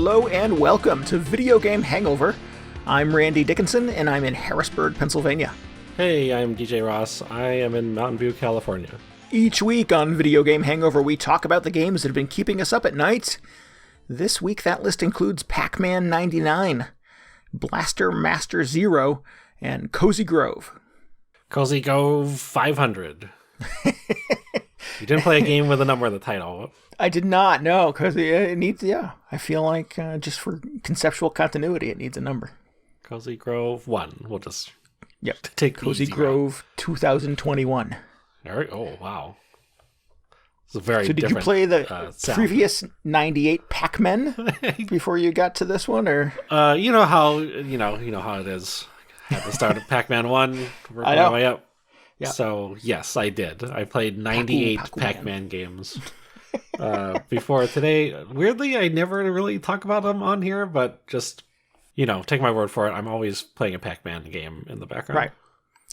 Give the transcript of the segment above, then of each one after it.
Hello and welcome to Video Game Hangover. I'm Randy Dickinson and I'm in Harrisburg, Pennsylvania. Hey, I'm DJ Ross. I am in Mountain View, California. Each week on Video Game Hangover, we talk about the games that have been keeping us up at night. This week, that list includes Pac-Man 99, Blaster Master Zero, and Cozy Grove. Cozy Grove 500. You didn't play a game with a number in the title. I did not, no, because it needs, I feel like just for conceptual continuity, it needs a number. Cozy Grove 1. We'll just take Cozy Grove 2021. All right. Oh, wow. It's a very So did you play the previous 98 Pac-Man before you got to this one, or? You know how it is. At the start of Pac-Man 1, working my way up. Yeah. So, yes, I did. I played 98 Pac-Man games before today. Weirdly, I never really talk about them on here, but just, take my word for it. I'm always playing a Pac-Man game in the background. Right.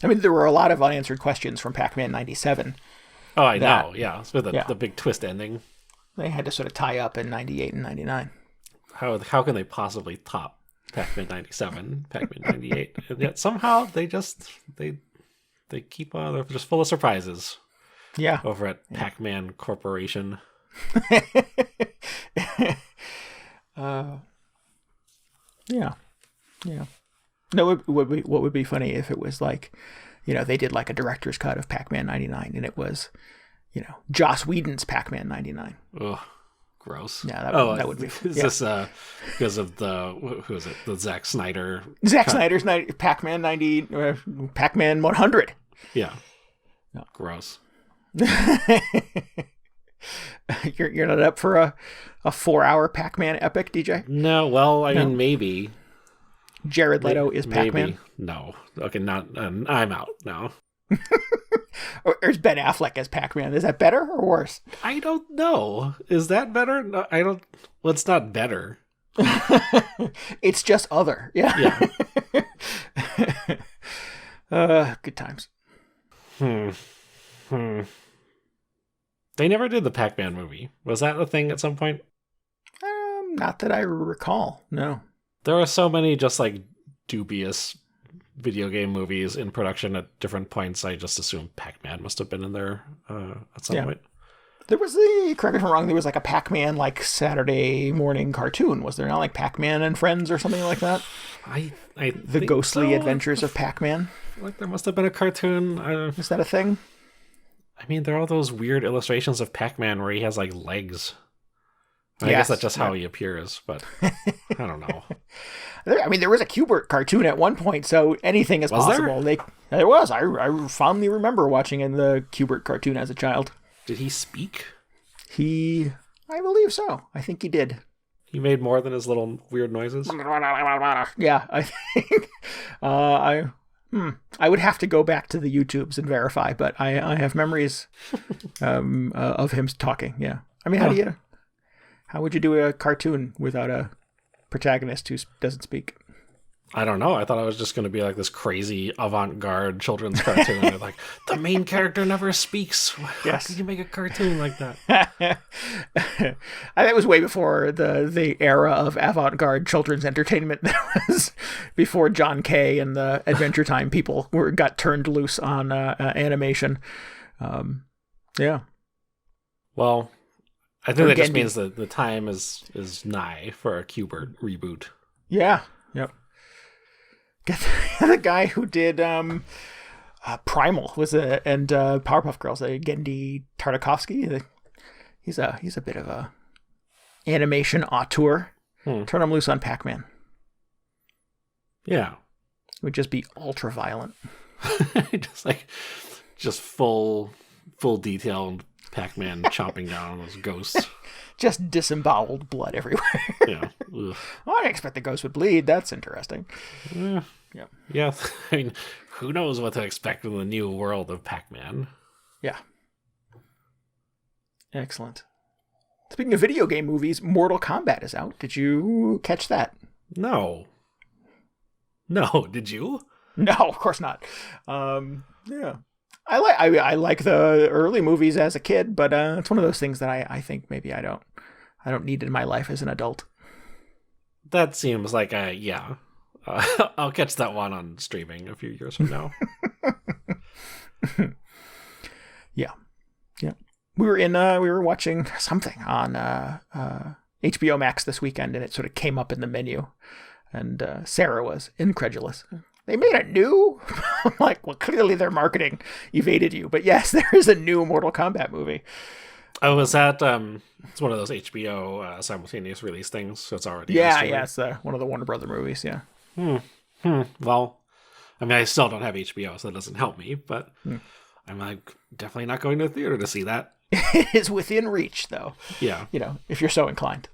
I mean, there were a lot of unanswered questions from Pac-Man 97. Oh, I know, yeah. It's with the big twist ending. They had to sort of tie up in 98 and 99. How can they possibly top Pac-Man 97, Pac-Man 98? And yet somehow they keep they're just full of surprises. Yeah. Over at Pac-Man Corporation. Yeah. No, what would be funny if it was like, they did like a director's cut of Pac-Man 99 and it was, Joss Whedon's Pac-Man 99. Ugh, gross. Yeah, that would be. Is this because of who is it? The Zack Snyder. Zack Snyder's Pac-Man 90, Pac-Man 100. Yeah. No. Gross. You're not up for a 4-hour Pac-Man epic, DJ? No, well, I mean, maybe. Jared Leto is Pac-Man? Maybe. No. Okay, not. I'm out now. Or is Ben Affleck as Pac-Man? Is that better or worse? I don't know. Is that better? No, I don't. Well, it's not better. It's just other. Yeah. Good times. They never did the Pac-Man movie. Was that a thing at some point? Not that I recall. No. There are so many just like dubious video game movies in production at different points. I just assume Pac-Man must have been in there at some point. There was correct me if I'm wrong, there was like a Pac-Man like Saturday morning cartoon. Was there not like Pac-Man and Friends or something like that? The Ghostly Adventures of Pac-Man. Like there must have been a cartoon. Is that a thing? I mean, there are all those weird illustrations of Pac-Man where he has like legs. I guess that's just how he appears, but I don't know. I mean, there was a Q*bert cartoon at one point, so anything is possible. There was. I fondly remember watching in the Q*bert cartoon as a child. Did he speak? I believe so. I think he did. He made more than his little weird noises? Yeah, I think. I would have to go back to the YouTubes and verify, but I have memories of him talking, yeah. I mean, how would you do a cartoon without a protagonist who doesn't speak? I don't know. I thought I was just going to be like this crazy avant-garde children's cartoon. And like, the main character never speaks. How can you make a cartoon like that? That was way before the era of avant-garde children's entertainment. That was before John Kay and the Adventure Time people got turned loose on animation. Yeah. Well, I think that just means that the time is nigh for a Q*bert reboot. Yeah. Yep. The guy who did Primal and Powerpuff Girls, Gendy Tartakovsky. He's a bit of a animation auteur. Turn him loose on Pac-Man. Yeah, it would just be ultra violent. just full detailed Pac-Man chomping down on those ghosts. Just disemboweled blood everywhere. Yeah. Ugh. Well, I didn't expect the ghost would bleed. That's interesting. Yeah. I mean, who knows what to expect in the new world of Pac-Man? Yeah. Excellent. Speaking of video game movies, Mortal Kombat is out. Did you catch that? No, did you? No, of course not. Yeah. I like the early movies as a kid, but it's one of those things that I think maybe I don't need in my life as an adult. that seems like yeah. I'll catch that one on streaming a few years from now. Yeah. We were watching something on HBO Max this weekend, and it sort of came up in the menu, and Sarah was incredulous. They made a new? I'm like, well, clearly their marketing evaded you. But yes, there is a new Mortal Kombat movie. Oh, is that it's one of those HBO simultaneous release things, so it's already it's one of the Warner Brother movies. Yeah. Well, I mean, I still don't have HBO, so that doesn't help me. But I'm like definitely not going to the theater to see that. It is within reach, though. Yeah. If you're so inclined.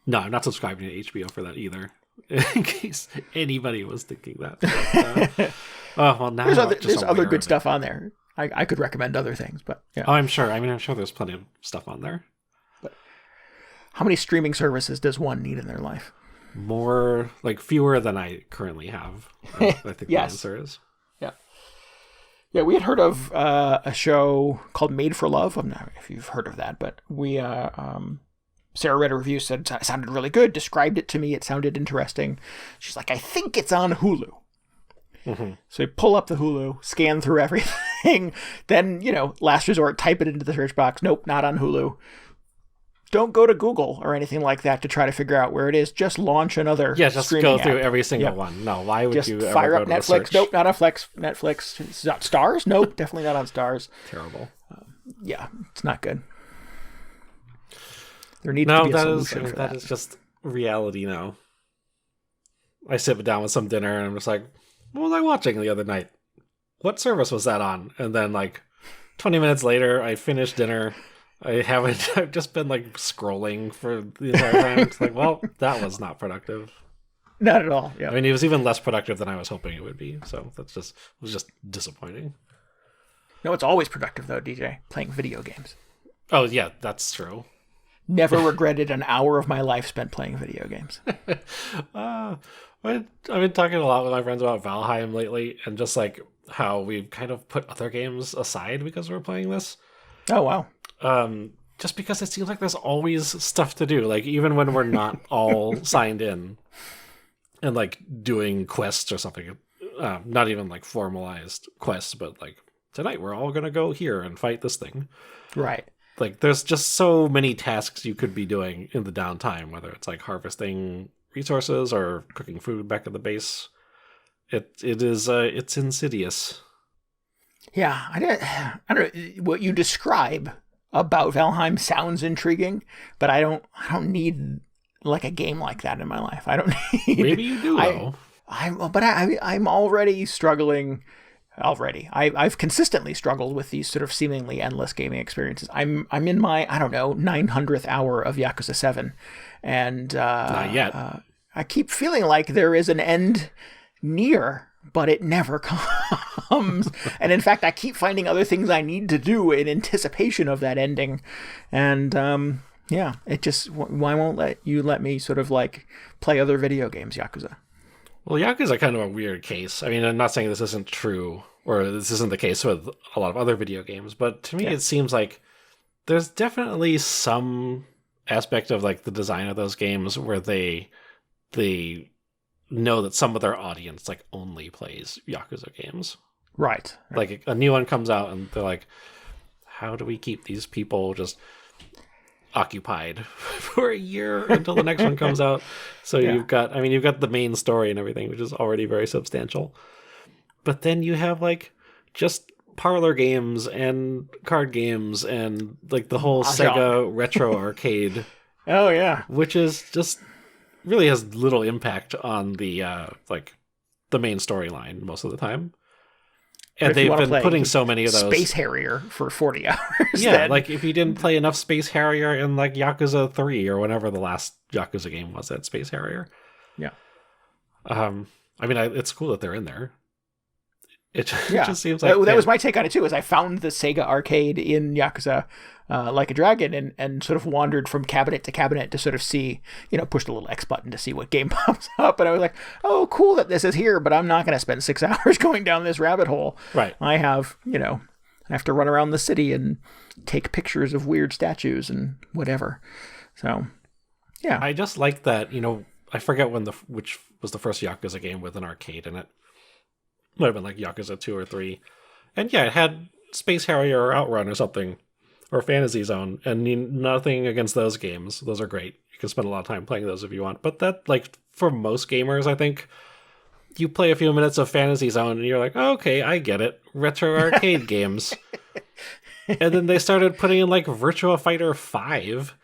No, I'm not subscribing to HBO for that either. In case anybody was thinking that. Well, now there's other good stuff on there. I could recommend other things, but yeah. Oh, I'm sure. I mean, I'm sure there's plenty of stuff on there. But how many streaming services does one need in their life? More, fewer than I currently have. I think the answer is. Yeah, we had heard of a show called Made for Love. I'm not sure if you've heard of that, but we Sarah read a review, said it sounded really good, described it to me, it sounded interesting. She's like, I think it's on Hulu. Mm-hmm. So you pull up the Hulu, scan through everything, then, last resort, type it into the search box. Nope, not on Hulu. Don't go to Google or anything like that to try to figure out where it is. Just launch another just go through every single one. No, why would just you ever fire go up to Netflix? search? Nope, not on Netflix. It's not Stars? Nope, definitely not on Stars. Terrible. Yeah, it's not good. There needs to be a solution for that. That is just reality now. I sit down with some dinner and I'm just like, what was I watching the other night? What service was that on? And then 20 minutes later, I finished dinner. I've just been scrolling for the entire time. It's well, that was not productive. Not at all. Yeah. I mean, it was even less productive than I was hoping it would be. So it was just disappointing. No, it's always productive though, DJ, playing video games. Oh yeah, that's true. Never regretted an hour of my life spent playing video games. I've been talking a lot with my friends about Valheim lately, and just how we've kind of put other games aside because we're playing this. Oh wow. Just because it seems like there's always stuff to do, even when we're not all signed in and doing quests or something, not even formalized quests, but tonight we're all gonna go here and fight this thing. Right. There's just so many tasks you could be doing in the downtime, whether it's harvesting resources or cooking food back at the base. It's insidious. Yeah, I don't know what you describe about Valheim sounds intriguing, but I don't need a game like that in my life. I don't need. Maybe you do though. I'm already struggling. I've consistently struggled with these sort of seemingly endless gaming experiences. I'm in my 900th hour of Yakuza 7, and not yet. I keep feeling like there is an end near, but it never comes. And in fact, I keep finding other things I need to do in anticipation of that ending. And it just, why won't let me sort of play other video games, Yakuza? Well, Yakuza is kind of a weird case. I mean, I'm not saying this isn't true, or this isn't the case with a lot of other video games, but to me it seems like there's definitely some aspect of the design of those games where they know that some of their audience only plays Yakuza games. Right. A new one comes out and they're like, how do we keep these people just occupied for a year until the next one comes out? So you've got the main story and everything, which is already very substantial. But then you have just parlor games and card games and the whole Sega retro arcade. Oh yeah. Which is just really has little impact on the the main storyline most of the time. And they've been putting so many of those. Space Harrier for 40 hours. Yeah, then. If you didn't play enough Space Harrier in Yakuza 3 or whenever the last Yakuza game was at Space Harrier. Yeah. It's cool that they're in there. It just seems that was my take on it too, is I found the Sega arcade in Yakuza Like a Dragon and sort of wandered from cabinet to cabinet to sort of see, pushed a little X button to see what game pops up. And I was like, oh, cool that this is here, but I'm not going to spend 6 hours going down this rabbit hole. Right. I have, I have to run around the city and take pictures of weird statues and whatever. So, yeah. I just like that, I forget which was the first Yakuza game with an arcade in it. Might have been like Yakuza 2 or 3. And yeah, it had Space Harrier or Outrun or something, or Fantasy Zone, and nothing against those games. Those are great. You can spend a lot of time playing those if you want. But that, like, for most gamers, I think, you play a few minutes of Fantasy Zone and you're like, oh, okay, I get it. Retro arcade games. And then they started putting in, like, Virtua Fighter 5.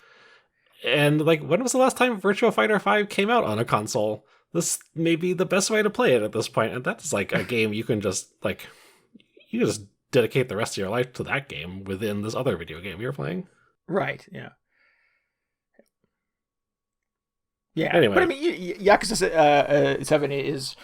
And, like, when was the last time Virtua Fighter 5 came out on a console? This may be the best way to play it at this point. And that's, like, a game you can just, like, you can just dedicate the rest of your life to that game within this other video game you're playing. Right, yeah. Yeah, anyway. But I mean, Yakuza 7 is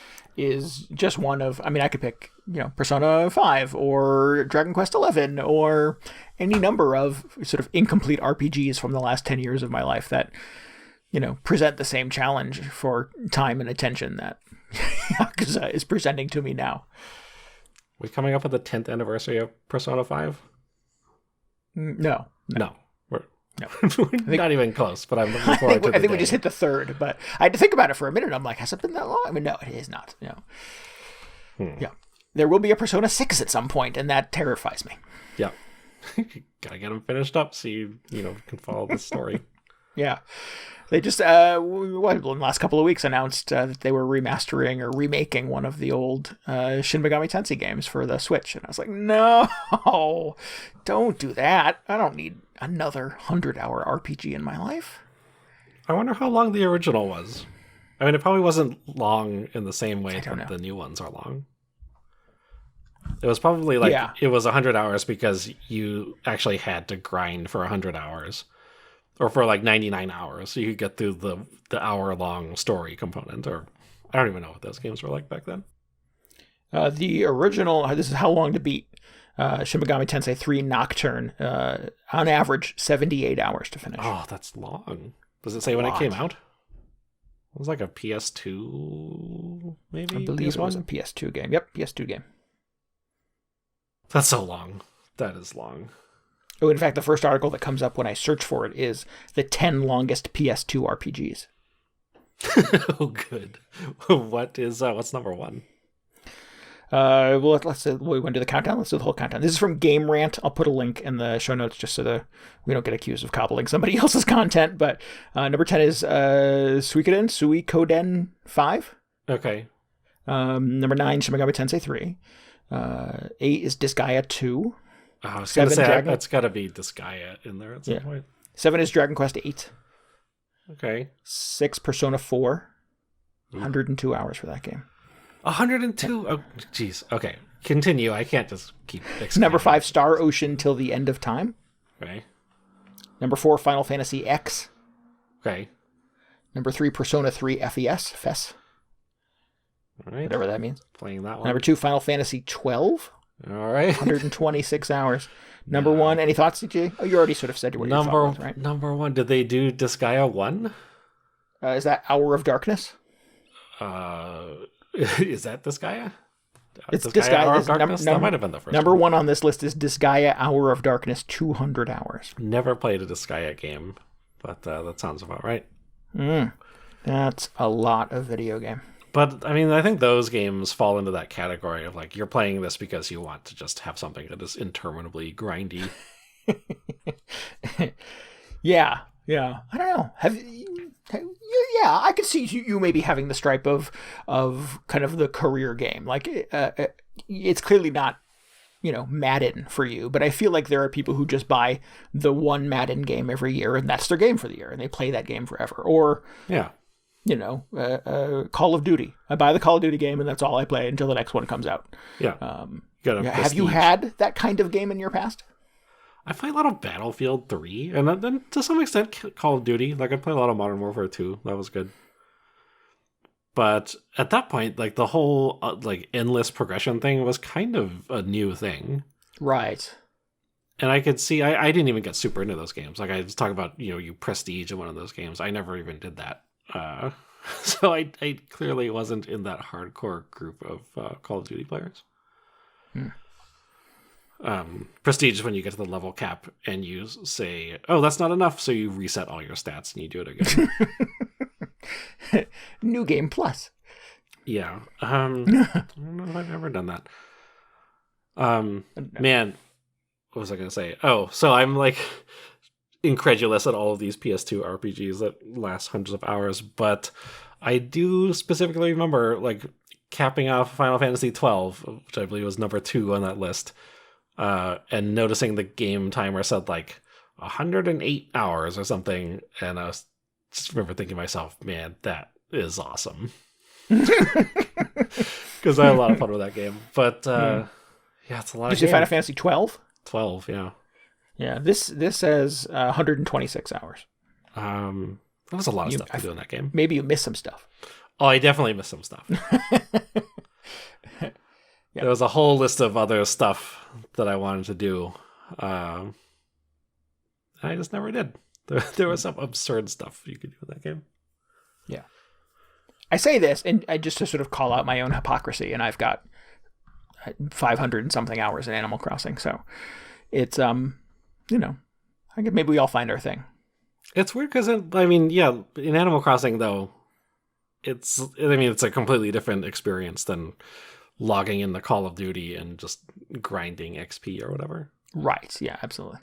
just one of, I mean, I could pick, Persona 5 or Dragon Quest 11 or any number of sort of incomplete RPGs from the last 10 years of my life that, present the same challenge for time and attention that Yakuza is presenting to me now. We coming up with the 10th anniversary of Persona 5? No. We're No. not even close, but I'm looking forward to it. I think we just hit the 3rd, but I had to think about it for a minute. I'm like, has it been that long? I mean, no, it is not. Yeah. There will be a Persona 6 at some point, and that terrifies me. Yeah. Gotta get them finished up so you can follow the story. Yeah. They just, in the last couple of weeks, announced that they were remastering or remaking one of the old Shin Megami Tensei games for the Switch. And I was like, no, don't do that. I don't need another 100-hour RPG in my life. I wonder how long the original was. I mean, it probably wasn't long in the same way that the new ones are long. It was probably it was 100 hours because you actually had to grind for 100 hours. Or for like 99 hours, so you could get through the hour-long story component. Or I don't even know what those games were like back then. The original, this is how long to beat, Shin Megami Tensei 3 Nocturne, on average, 78 hours to finish. Oh, that's long. Does it say when it came out? It was like a PS2, maybe? I believe it was a PS2 game. Yep, PS2 game. That's so long. That is long. Oh, in fact, the first article that comes up when I search for it is the 10 longest PS2 RPGs. Oh, good. What's number 1? Well, let's we want to do the countdown. Let's do the whole countdown. This is from Game Rant. I'll put a link in the show notes just so that we don't get accused of cobbling somebody else's content. But number 10 is Suikoden 5. Okay. Number 9, Shin Megami Tensei 3. 8 is Disgaea 2. I was going to say, that's got to be Disgaea in there at some point. 7 is Dragon Quest 8. Okay. 6, Persona 4. 102 hours for that game. 102? Oh, jeez. Okay. Continue. I can't just keep expanding. Number 5, Star Ocean Till the End of Time. Okay. Number 4, Final Fantasy X. Okay. Number 3, Persona 3 FES. All right. Whatever that means. Playing that one. Number 2, Final Fantasy 12. All right. 126 hours. Number 1, any thoughts, CJ? Oh, you already sort of said what your thought was, right? Number 1, did they do Disgaea 1? Is that Hour of Darkness? Is that Disgaea? It's Disgaea. Hour of Darkness? That might have been the first Number 1 on this list is Disgaea Hour of Darkness, 200 hours. Never played a Disgaea game, but that sounds about right. That's a lot of video game. But, I mean, I think those games fall into that category of, like, you're playing this because you want to just have something that is interminably grindy. Yeah. I don't know. Yeah, I could see you maybe having the stripe of kind of the career game. Like, it's clearly not, Madden for you, but I feel like there are people who just buy the one Madden game every year, and that's their game for the year, and they play that game forever. Or, yeah. Call of Duty. I buy the Call of Duty game, and that's all I play until the next one comes out. Yeah. Have you had that kind of game in your past? I play a lot of Battlefield 3, and then to some extent Call of Duty. Like, I play a lot of Modern Warfare 2. That was good. But at that point, like, the whole endless progression thing was kind of a new thing. Right. And I could see, I didn't even get super into those games. Like, I was talking about, you prestige in one of those games. I never even did that. So I clearly wasn't in that hardcore group of Call of Duty players. Prestige is when you get to the level cap and you say, oh, that's not enough, so you reset all your stats and you do it again. New game plus. Yeah. I don't know if I've ever done that. Man, what was I going to say? Oh, so I'm like incredulous at all of these PS2 RPGs that last hundreds of hours, but I do specifically remember like capping off Final Fantasy XII, which I believe was number 2 on that list, and noticing the game timer said like 108 hours or something, and I just remember thinking to myself, man, that is awesome. Because I had a lot of fun with that game. But yeah, it's a lot of games. Did you Final Fantasy 12? 12, yeah. Yeah, this says 126 hours. That was a lot of stuff to do in that game. Maybe you missed some stuff. Oh, I definitely missed some stuff. There was a whole list of other stuff that I wanted to do. I just never did. There was some absurd stuff you could do in that game. Yeah. I say this, and I just to sort of call out my own hypocrisy, and I've got 500 and something hours in Animal Crossing, so it's, I guess maybe we all find our thing. It's weird because, in Animal Crossing, though, it's a completely different experience than logging in the Call of Duty and just grinding XP or whatever. Right, yeah, absolutely.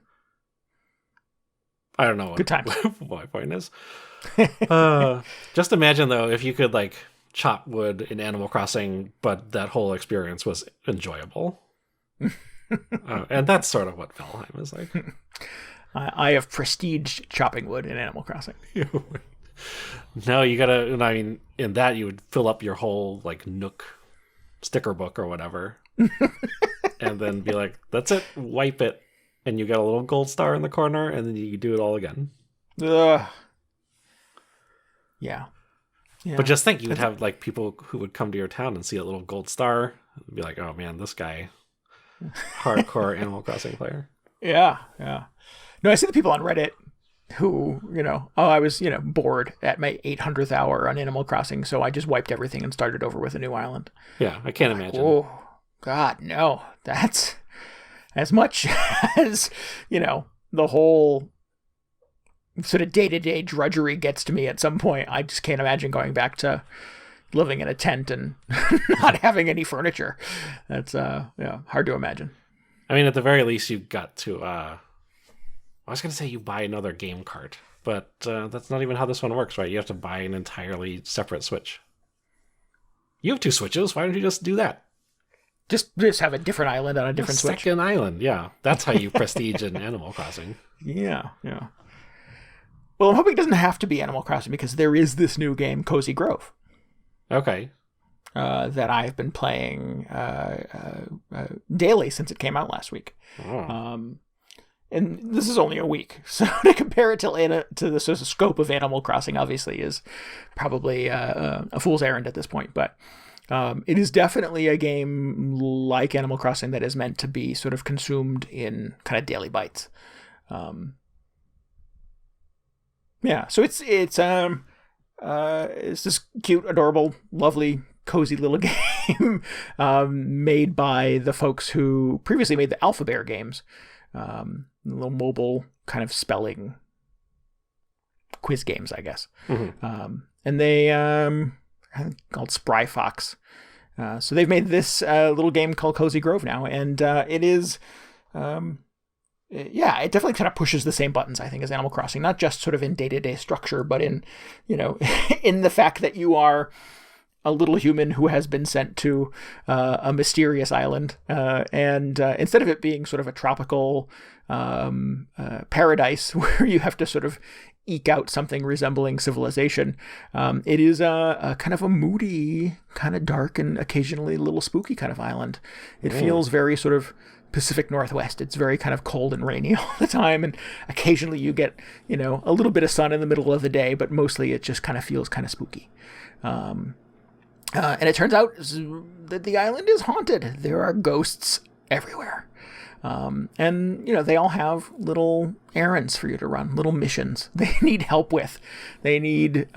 I don't know Good time. What my point is. Just imagine, though, if you could, like, chop wood in Animal Crossing, but that whole experience was enjoyable. And that's sort of what Valheim is like. I have prestiged chopping wood in Animal Crossing. No, you gotta, in that you would fill up your whole, like, Nook sticker book or whatever. And then be like, that's it, wipe it. And you get a little gold star in the corner, and then you do it all again. Yeah. But just think, you would have like people who would come to your town and see a little gold star and be like, oh man, this guy, hardcore Animal Crossing player. Yeah. No, I see the people on Reddit who, I was, bored at my 800th hour on Animal Crossing, so I just wiped everything and started over with a new island. Yeah, I can't imagine. Oh, God, no. That's as much as, the whole sort of day-to-day drudgery gets to me at some point. I just can't imagine going back to living in a tent and not having any furniture. That's, hard to imagine. At the very least, you got to, I was going to say you buy another game cart, but that's not even how this one works, right? You have to buy an entirely separate Switch. You have 2 Switches. Why don't you just do that? Just have a different island on a different Switch. Second island, yeah. That's how you prestige in Animal Crossing. Yeah. Well, I'm hoping it doesn't have to be Animal Crossing because there is this new game, Cozy Grove. Okay. That I've been playing daily since it came out last week. Oh. And this is only a week, so to compare it to the sort of scope of Animal Crossing, obviously, is probably a fool's errand at this point. But it is definitely a game like Animal Crossing that is meant to be sort of consumed in kind of daily bites. So it's this cute, adorable, lovely, cozy little game made by the folks who previously made the Alpha Bear games. Little mobile kind of spelling quiz games, I guess. Mm-hmm. And they called Spry Fox. So they've made this little game called Cozy Grove now, and it is, it definitely kind of pushes the same buttons, I think, as Animal Crossing, not just sort of in day-to-day structure, but in, in the fact that you are a little human who has been sent to a mysterious island. And instead of it being sort of a tropical paradise where you have to sort of eke out something resembling civilization, it is a kind of a moody, kind of dark, and occasionally a little spooky kind of island. It feels very sort of Pacific Northwest. It's very kind of cold and rainy all the time, and occasionally you get, a little bit of sun in the middle of the day, but mostly it just kind of feels kind of spooky. And it turns out that the island is haunted. There are ghosts everywhere. And, they all have little errands for you to run, little missions they need help with. They need,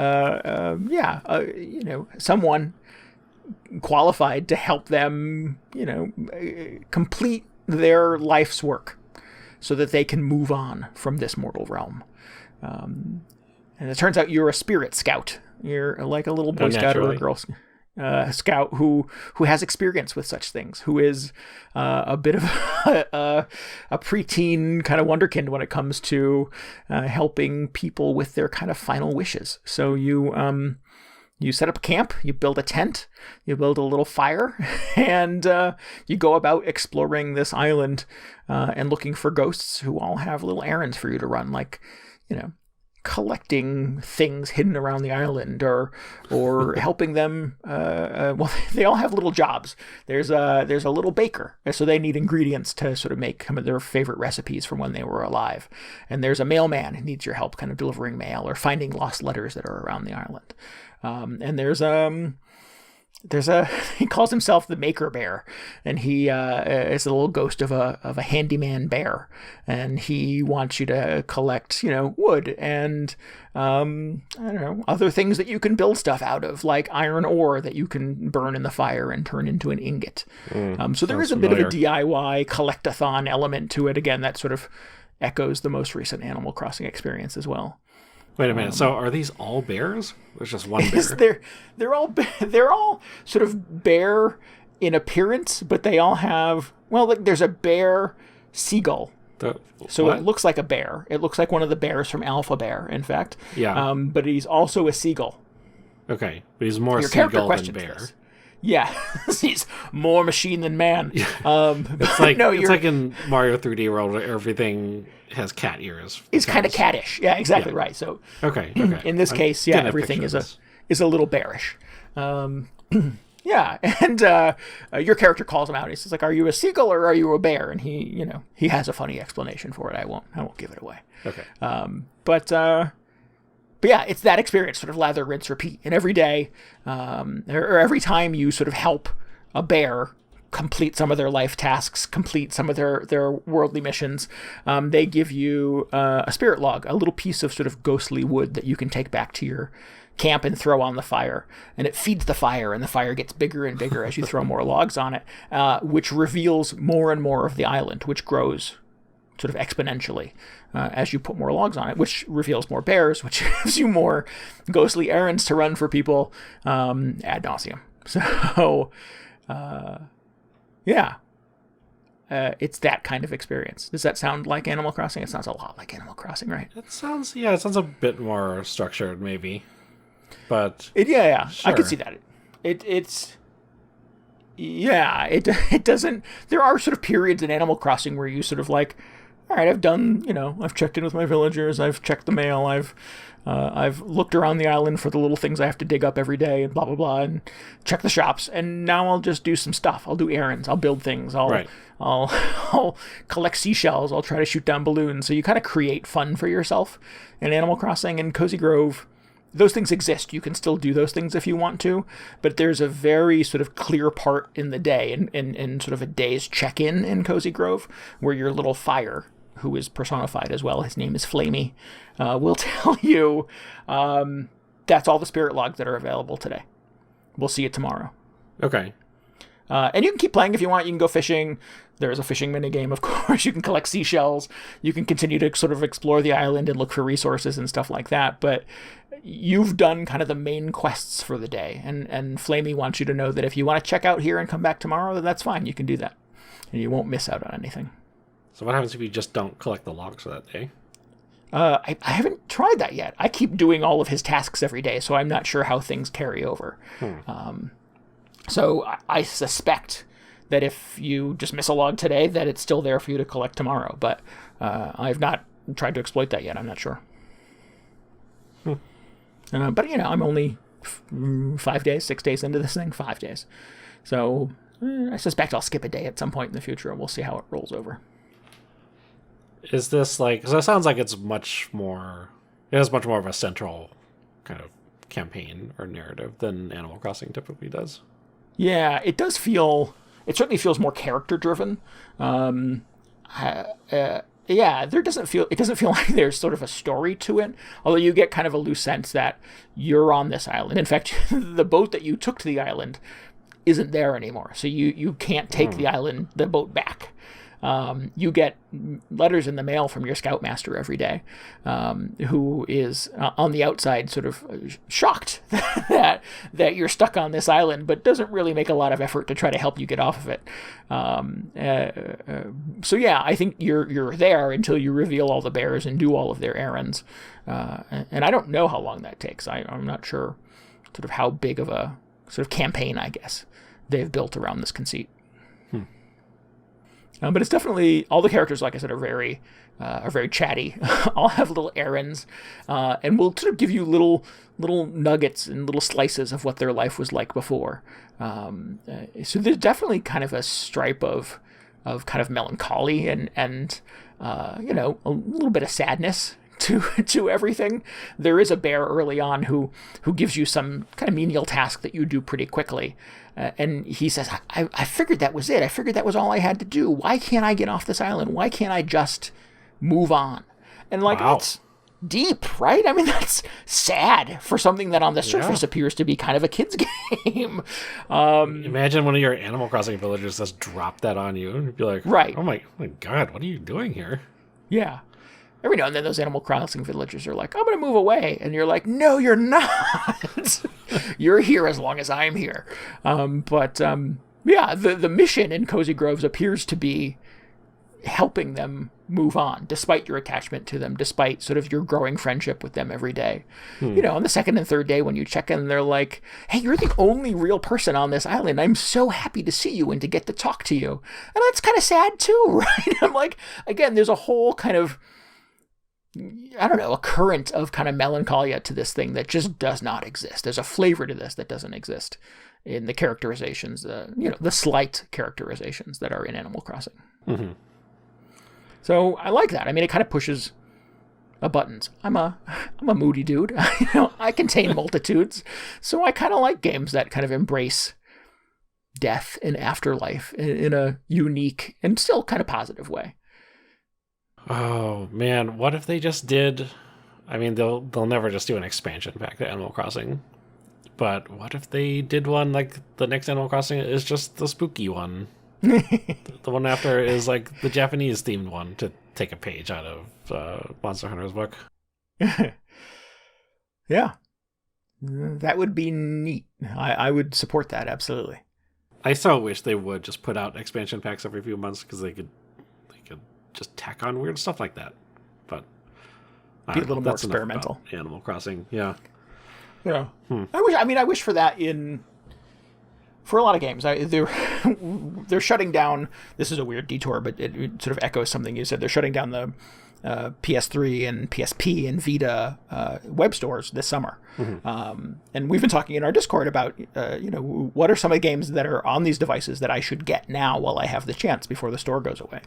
someone qualified to help them, complete their life's work so that they can move on from this mortal realm. And it turns out you're a spirit scout. You're like a little Boy Scout or a Girl Scout who has experience with such things, who is a bit of a preteen kind of wonderkind when it comes to helping people with their kind of final wishes. So you set up a camp, you build a tent, you build a little fire, and you go about exploring this island and looking for ghosts who all have little errands for you to run, like, collecting things hidden around the island, or helping them. Well, they all have little jobs. There's a little baker, so they need ingredients to sort of make some of their favorite recipes from when they were alive. And there's a mailman who needs your help, kind of delivering mail or finding lost letters that are around the island. And there's he calls himself the Maker Bear, and he is a little ghost of a handyman bear, and he wants you to collect, wood and I don't know, other things that you can build stuff out of, like iron ore that you can burn in the fire and turn into an ingot. So there is a bit of a DIY collectathon element to it. Again, that sort of echoes the most recent Animal Crossing experience as well. Wait a minute. So are these all bears? There's just one bear. They're all sort of bear in appearance, but they all have, like there's a bear seagull. So it looks like a bear. It looks like one of the bears from Alpha Bear, in fact. Yeah. But he's also a seagull. Okay, but he's more seagull than bear. This. Yeah, he's more machine than man. It's like it's like in Mario 3D World where everything has cat ears. It's kind of cattish. Yeah, exactly right. So okay. In this case, everything is a little bearish. Yeah, and your character calls him out. He says, like, "Are you a seagull or are you a bear?" And he has a funny explanation for it. I won't give it away. Okay. But yeah, it's that experience, sort of lather, rinse, repeat. And every day, or every time you sort of help a bear complete some of their life tasks, complete some of their worldly missions, they give you a spirit log, a little piece of sort of ghostly wood that you can take back to your camp and throw on the fire. And it feeds the fire, and the fire gets bigger and bigger as you throw more logs on it, which reveals more and more of the island, which grows sort of exponentially as you put more logs on it, which reveals more bears, which gives you more ghostly errands to run for people ad nauseum. So, yeah, it's that kind of experience. Does that sound like Animal Crossing? It sounds a lot like Animal Crossing, right? It sounds a bit more structured, maybe. But yeah, sure. I could see that. It doesn't. There are sort of periods in Animal Crossing where you sort of like, all right, I've done, I've checked in with my villagers, I've checked the mail, I've looked around the island for the little things I have to dig up every day and blah, blah, blah, and check the shops. And now I'll just do some stuff. I'll do errands. I'll build things. I'll collect seashells. I'll try to shoot down balloons. So you kind of create fun for yourself in Animal Crossing. And Cozy Grove, those things exist. You can still do those things if you want to, but there's a very sort of clear part in the day, in sort of a day's check-in in Cozy Grove, where your little fire, who is personified as well, his name is Flamey, will tell you that's all the spirit logs that are available today. We'll see you tomorrow. Okay. And you can keep playing if you want. You can go fishing. There's a fishing minigame, of course. You can collect seashells. You can continue to sort of explore the island and look for resources and stuff like that. But you've done kind of the main quests for the day. And Flamey wants you to know that if you want to check out here and come back tomorrow, then that's fine. You can do that. And you won't miss out on anything. So what happens if you just don't collect the logs for that day? I haven't tried that yet. I keep doing all of his tasks every day, so I'm not sure how things carry over. So I suspect that if you just miss a log today, that it's still there for you to collect tomorrow. But I've not tried to exploit that yet. I'm not sure. But, I'm only 5 days, 6 days into this thing. 5 days. So I suspect I'll skip a day at some point in the future, and we'll see how it rolls over. Is this like... Because it sounds like it has much more of a central kind of campaign or narrative than Animal Crossing typically does. Yeah, it does feel... It certainly feels more character-driven. It doesn't feel like there's sort of a story to it, although you get kind of a loose sense that you're on this island. In fact, the boat that you took to the island isn't there anymore, so you can't take the boat back. You get letters in the mail from your scoutmaster every day, who is on the outside sort of shocked that you're stuck on this island, but doesn't really make a lot of effort to try to help you get off of it. So yeah, I think you're there until you reveal all the bears and do all of their errands. And I don't know how long that takes. I'm not sure sort of how big of a sort of campaign, I guess, they've built around this conceit. But it's definitely, all the characters, like I said, are very chatty. All have little errands, and will sort of give you little nuggets and little slices of what their life was like before. So there's definitely kind of a stripe of kind of melancholy and a little bit of sadness to everything. There is a bear early on who gives you some kind of menial task that you do pretty quickly. And he says, I figured that was it. I figured that was all I had to do. Why can't I get off this island? Why can't I just move on? And that's deep, right? I mean, that's sad for something that on the surface appears to be kind of a kid's game. Imagine one of your Animal Crossing villagers just dropped that on you. And you'd be like, right. Oh my God, what are you doing here? Yeah. Every now and then those Animal Crossing villagers are like, I'm going to move away. And you're like, no, you're not. You're here as long as I'm here. The mission in Cozy Groves appears to be helping them move on, despite your attachment to them, despite sort of your growing friendship with them every day. On the second and third day when you check in, they're like, hey, you're the only real person on this island. I'm so happy to see you and to get to talk to you. And that's kind of sad too, right? I'm like, again, there's a whole kind of, I don't know, a current of kind of melancholia to this thing that just does not exist. There's a flavor to this that doesn't exist in the characterizations, the slight characterizations that are in Animal Crossing. Mm-hmm. So I like that. I mean, it kind of pushes buttons. I'm a moody dude. I contain multitudes. So I kind of like games that kind of embrace death and afterlife in a unique and still kind of positive way. Oh man, what if they just did? I mean, they'll never just do an expansion pack to Animal Crossing, but what if they did one like the next Animal Crossing is just the spooky one? The one after is like the Japanese themed one, to take a page out of Monster Hunter's book. Yeah, that would be neat. I would support that, absolutely. I so wish they would just put out expansion packs every few months, because they could just tack on weird stuff like that. But be a little more experimental. Animal Crossing, yeah. I wish for that for a lot of games. They're shutting down. This is a weird detour, but it sort of echoes something you said. They're shutting down the PS3 and PSP and Vita web stores this summer. Mm-hmm. And we've been talking in our Discord about, what are some of the games that are on these devices that I should get now while I have the chance before the store goes away.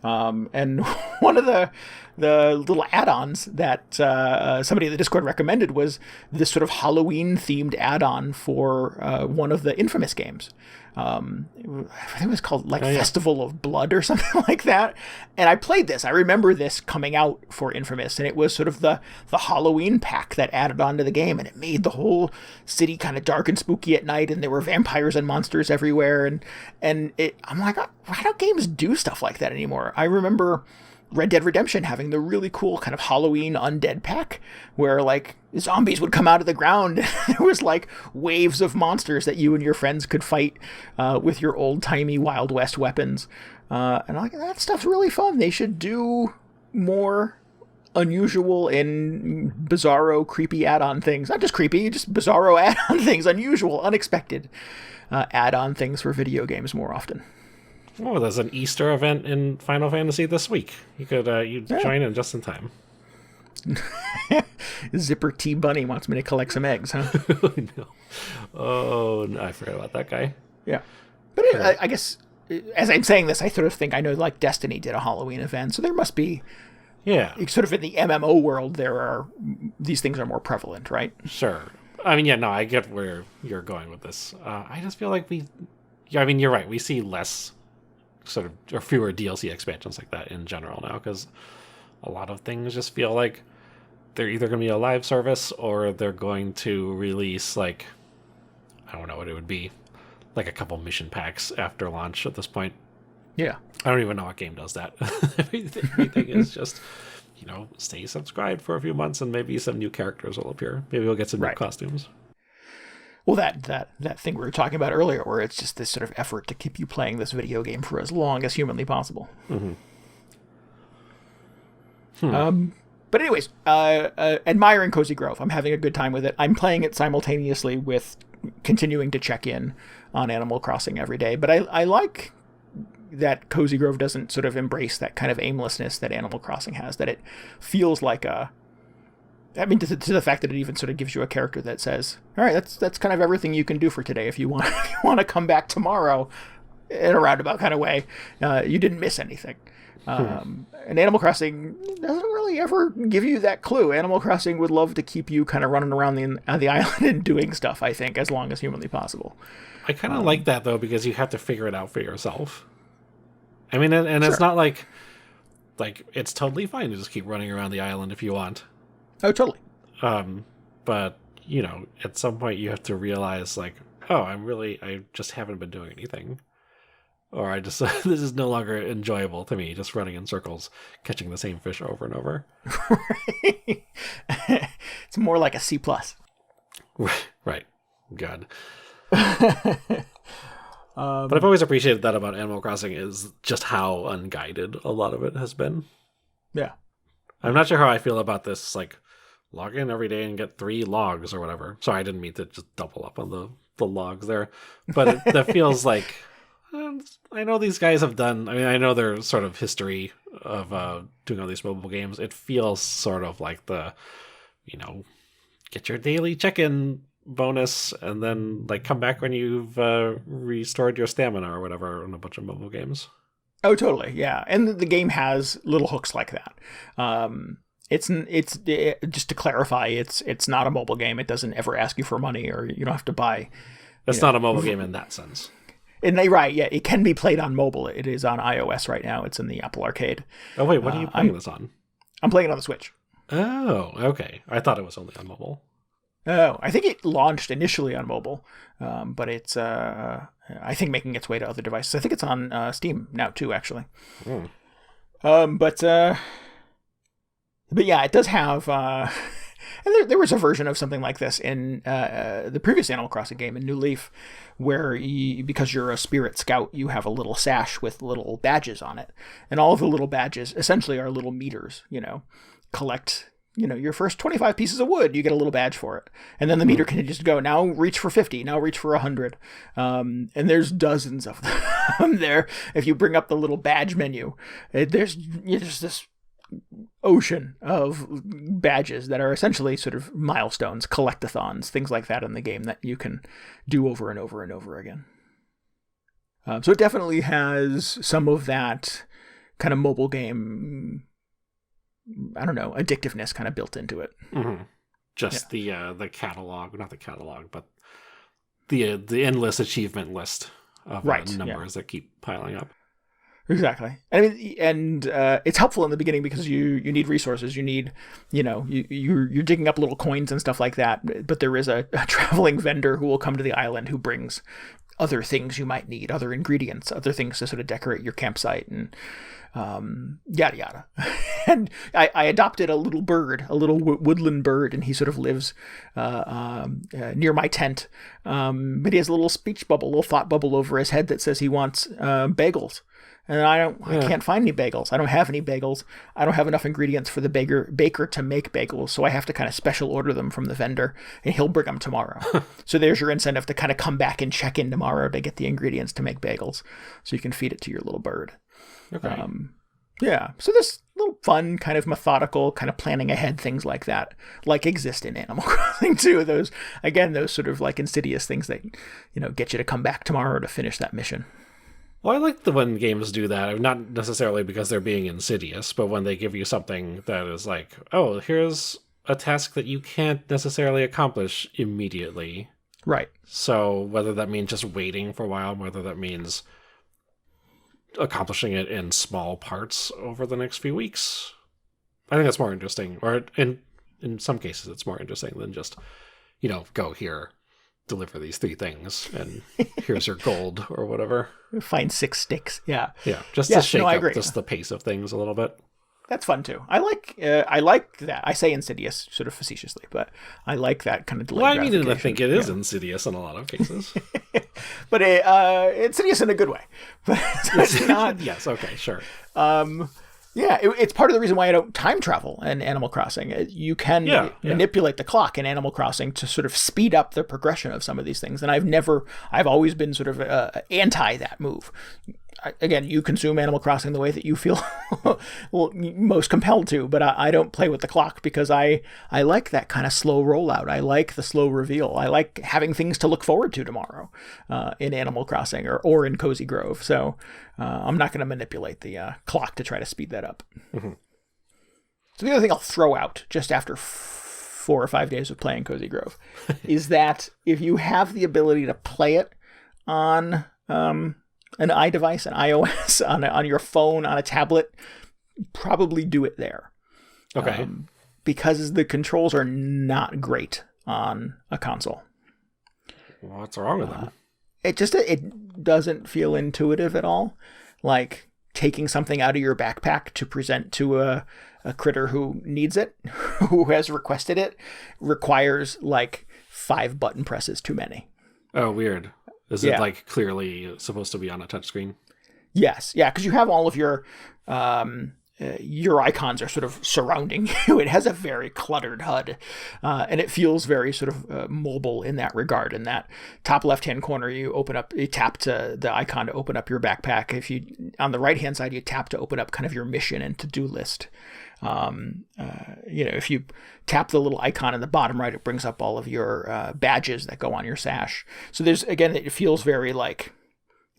And one of the little add-ons that somebody in the Discord recommended was this sort of Halloween-themed add-on for one of the Infamous games. I think it was called Festival of Blood or something like that. And I played this. I remember this coming out for Infamous, and it was sort of the Halloween pack that added on to the game, and it made the whole city kind of dark and spooky at night, and there were vampires and monsters everywhere. And I'm like, why don't games do stuff like that anymore? I remember Red Dead Redemption having the really cool kind of Halloween undead pack where like zombies would come out of the ground. There was like waves of monsters that you and your friends could fight with your old timey Wild West weapons. And I'm like, that stuff's really fun. They should do more unusual and bizarro, creepy add-on things. Not just creepy, just bizarro add-on things, unusual, unexpected add-on things for video games more often. Oh, there's an Easter event in Final Fantasy this week. You could join in just in time. Zipper T Bunny wants me to collect some eggs, huh? No. Oh, no, I forgot about that guy. Yeah. But I guess, as I'm saying this, I sort of think, I know like Destiny did a Halloween event, so there must be, sort of in the MMO world, these things are more prevalent, right? Sure. I mean, I get where you're going with this. I just feel like you're right. We see less sort of, or fewer DLC expansions like that in general now, because a lot of things just feel like they're either going to be a live service or they're going to release, like, I don't know what it would be, like a couple mission packs after launch at this point. Yeah. I don't even know what game does that. Everything is just, stay subscribed for a few months and maybe some new characters will appear. Maybe we'll get some new costumes. Well, that thing we were talking about earlier, where it's just this sort of effort to keep you playing this video game for as long as humanly possible. But anyways, admiring Cozy Grove. I'm having a good time with it. I'm playing it simultaneously with continuing to check in on Animal Crossing every day. But I like that Cozy Grove doesn't sort of embrace that kind of aimlessness that Animal Crossing has, that it feels like to the fact that it even sort of gives you a character that says, all right, that's kind of everything you can do for today. If you want to come back tomorrow in a roundabout kind of way, you didn't miss anything. And Animal Crossing doesn't really ever give you that clue. Animal Crossing would love to keep you kind of running around the island and doing stuff, I think, as long as humanly possible. I kind of like that, though, because you have to figure it out for yourself. I mean, and sure. It's not like it's totally fine to just keep running around the island if you want. Oh, totally. But, at some point you have to realize, I just haven't been doing anything. Or this is no longer enjoyable to me, just running in circles, catching the same fish over and over. It's more like a C+. Right. God. But I've always appreciated that about Animal Crossing is just how unguided a lot of it has been. Yeah. I'm not sure how I feel about this, log in every day and get 3 logs or whatever. Sorry, I didn't mean to just double up on the logs there. But that feels like... I know these guys have done... I know their sort of history of doing all these mobile games. It feels sort of like the, get your daily check-in bonus and then come back when you've restored your stamina or whatever in a bunch of mobile games. Oh, totally, yeah. And the game has little hooks like that. It's just to clarify, it's not a mobile game. It doesn't ever ask you for money, or you don't have to buy. It's not a mobile game in that sense. Right, yeah. It can be played on mobile. It is on iOS right now. It's in the Apple Arcade. Oh, wait, what are you playing this on? I'm playing it on the Switch. Oh, okay. I thought it was only on mobile. Oh, I think it launched initially on mobile, but it's, I think, making its way to other devices. I think it's on Steam now, too, actually. But yeah, it does have... and there was a version of something like this in the previous Animal Crossing game in New Leaf, where because you're a spirit scout, you have a little sash with little badges on it. And all of the little badges essentially are little meters, collect... your first 25 pieces of wood, you get a little badge for it. And then the meter can just go, now reach for 50, now reach for 100. And there's dozens of them there. If you bring up the little badge menu, there's this ocean of badges that are essentially sort of milestones, collectathons, things like that in the game that you can do over and over and over again. So it definitely has some of that kind of mobile game... I don't know, addictiveness kind of built into it. Mm-hmm. Just the catalog, not the catalog, but the endless achievement list of numbers that keep piling up. Exactly. And it's helpful in the beginning because you need resources. You need, you're digging up little coins and stuff like that. But there is a traveling vendor who will come to the island who brings other things you might need, other ingredients, other things to sort of decorate your campsite and yada yada. And I adopted a little bird, a little woodland bird, and he sort of lives near my tent. But he has a little speech bubble, a little thought bubble over his head that says he wants bagels. And I can't find any bagels. I don't have any bagels. I don't have enough ingredients for the baker to make bagels, so I have to kind of special order them from the vendor, and he'll bring them tomorrow. So there's your incentive to kind of come back and check in tomorrow to get the ingredients to make bagels, so you can feed it to your little bird. Okay. Yeah. So this little fun, kind of methodical, kind of planning ahead things like that, exist in Animal Crossing too. Those sort of Insidious things that, get you to come back tomorrow to finish that mission. Well, I like when games do that, not necessarily because they're being insidious, but when they give you something that is like, oh, here's a task that you can't necessarily accomplish immediately. Right. So whether that means just waiting for a while, whether that means accomplishing it in small parts over the next few weeks, I think that's more interesting. Or in some cases, it's more interesting than just, go here, deliver these 3 things, and here's your gold or whatever. Find 6 sticks. Yeah. Yeah. Just to shake up just the pace of things a little bit. That's fun too. I like that. I say Insidious sort of facetiously, but I like that kind of delayed gratification. I think it is Insidious in a lot of cases. But Insidious in a good way. But it's not. Yes. Okay. Sure. It's part of the reason why I don't time travel in Animal Crossing. You can manipulate the clock in Animal Crossing to sort of speed up the progression of some of these things. And I've always been sort of anti that move. Again, you consume Animal Crossing the way that you feel most compelled to, but I don't play with the clock because I like that kind of slow rollout. I like the slow reveal. I like having things to look forward to tomorrow in Animal Crossing or in Cozy Grove. So I'm not going to manipulate the clock to try to speed that up. Mm-hmm. So the other thing I'll throw out just after 4 or 5 days of playing Cozy Grove is that if you have the ability to play it on an iDevice, an iOS, on your phone, on a tablet, probably do it there. Okay. Because the controls are not great on a console. What's wrong with them? It doesn't feel intuitive at all. Like taking something out of your backpack to present to a critter who needs it, who has requested it, requires like 5 button presses too many. Oh, weird. Is it like clearly supposed to be on a touchscreen? Yes. Yeah, because you have all of your icons are sort of surrounding you. It has a very cluttered HUD, and it feels very sort of mobile in that regard. In that top left-hand corner, you tap to the icon to open up your backpack. If you, on the right-hand side, you tap to open up kind of your mission and to-do list. If you tap the little icon in the bottom right, it brings up all of your badges that go on your sash. So it feels very like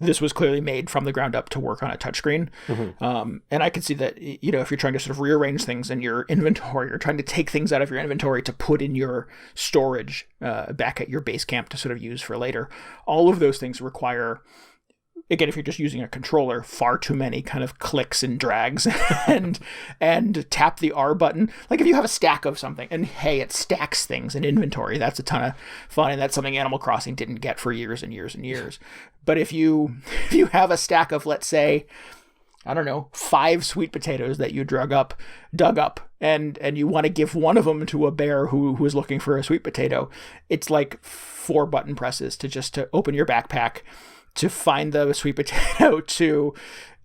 this was clearly made from the ground up to work on a touchscreen. Mm-hmm. And I can see that, if you're trying to sort of rearrange things in your inventory or trying to take things out of your inventory to put in your storage back at your base camp to sort of use for later, all of those things require, again, if you're just using a controller, far too many kind of clicks and drags and tap the R button. Like if you have a stack of something and hey, it stacks things in inventory, that's a ton of fun. And that's something Animal Crossing didn't get for years and years and years. But if you have a stack of, let's say, I don't know, 5 sweet potatoes that you dug up, and you want to give one of them to a bear who is looking for a sweet potato, it's like 4 button presses to open your backpack, to find the sweet potato, to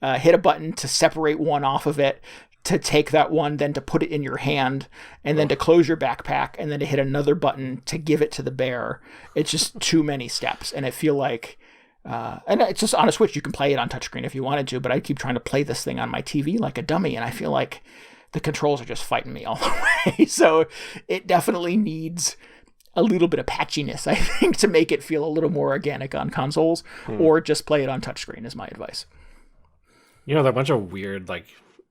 hit a button to separate one off of it, to take that one, then to put it in your hand, and then to close your backpack, and then to hit another button to give it to the bear. It's just too many steps. And I feel like, and it's just on a Switch, you can play it on touchscreen if you wanted to, but I keep trying to play this thing on my TV like a dummy, and I feel like the controls are just fighting me all the way. So it definitely needs a little bit of patchiness, I think, to make it feel a little more organic on consoles, or just play it on touchscreen is my advice. There are a bunch of weird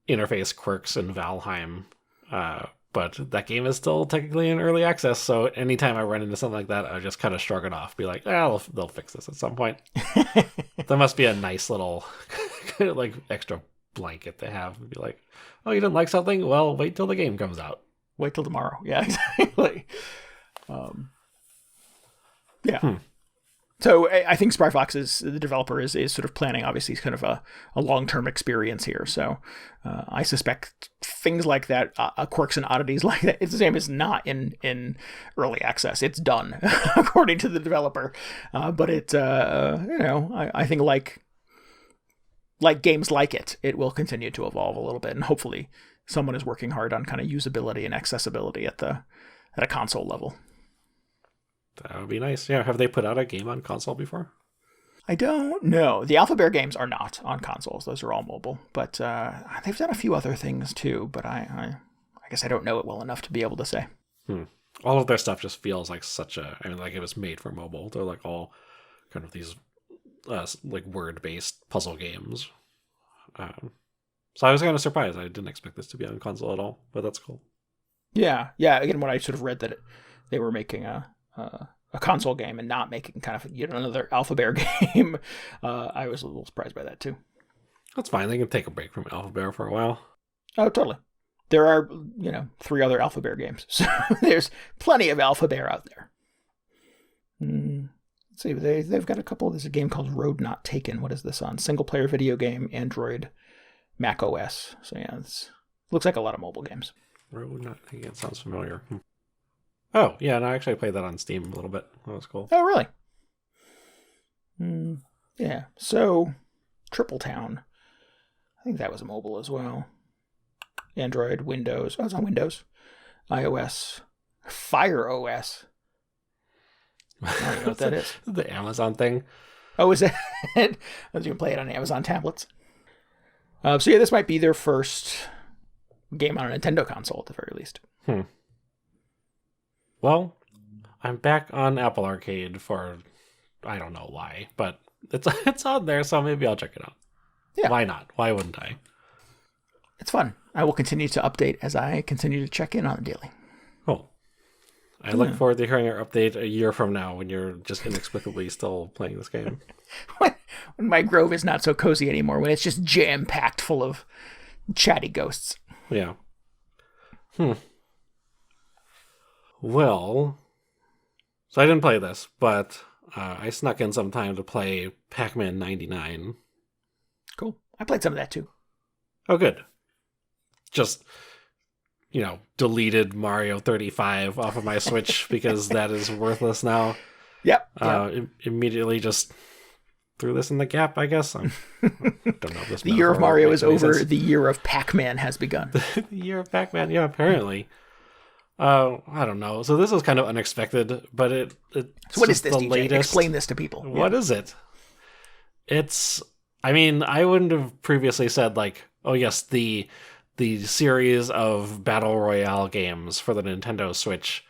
interface quirks in Valheim, but that game is still technically in early access, so anytime I run into something like that, I just kind of shrug it off, be like, they'll fix this at some point. There must be a nice little extra blanket they have, and be like, oh, you didn't like something? Well, wait till the game comes out. Wait till tomorrow. Yeah, exactly. So I think Spryfox the developer is sort of planning, obviously, kind of a long-term experience here. So I suspect things like that, quirks and oddities like that, it's the same as not in early access. It's done, according to the developer. But it, I think like games like it will continue to evolve a little bit, and hopefully someone is working hard on kind of usability and accessibility at a console level. That would be nice. Yeah, have they put out a game on console before? I don't know. The Alpha Bear games are not on consoles. Those are all mobile. But they've done a few other things too, but I guess I don't know it well enough to be able to say. All of their stuff just feels like like it was made for mobile. They're like all kind of these word-based puzzle games. So I was kind of surprised. I didn't expect this to be on console at all, but that's cool. Yeah. Again, when I sort of read that they were making a console game and not making kind of another Alpha Bear game, I was a little surprised by that too. That's fine. They can take a break from Alpha Bear for a while. Oh, totally. There are 3 other Alpha Bear games, so there's plenty of Alpha Bear out there. Let's see. They've got a couple. There's a game called Road Not Taken. What is this on? Single player video game, Android, Mac OS. So yeah, it looks like a lot of mobile games. Road Not Taken sounds familiar. Oh yeah, no, I actually played that on Steam a little bit. That was cool. Oh really? Yeah. So Triple Town. I think that was mobile as well. Android, Windows. Oh, it's on Windows. iOS. Fire OS. I don't know what that is. The Amazon thing. Oh, is that? You can play it on Amazon tablets. So yeah, this might be their first game on a Nintendo console at the very least. Well, I'm back on Apple Arcade for, I don't know why, but it's on there, so maybe I'll check it out. Yeah. Why not? Why wouldn't I? It's fun. I will continue to update as I continue to check in on it daily. Cool. I look forward to hearing your update a year from now when you're just inexplicably still playing this game. when my grove is not so cozy anymore, when it's just jam-packed full of chatty ghosts. Yeah. Well, so I didn't play this, but I snuck in some time to play Pac-Man 99. Cool. I played some of that too. Oh, good. Just, deleted Mario 35 off of my Switch because that is worthless now. Yep. Immediately just threw this in the gap, I guess. I don't know if this The year of Mario is over. Sense. The year of Pac-Man has begun. The year of Pac-Man, yeah, apparently. I don't know. So this was kind of unexpected, but it's so what is this, the DJ? latest. Explain this to people. What is it? I wouldn't have previously said oh yes, the series of Battle Royale games for the Nintendo Switch.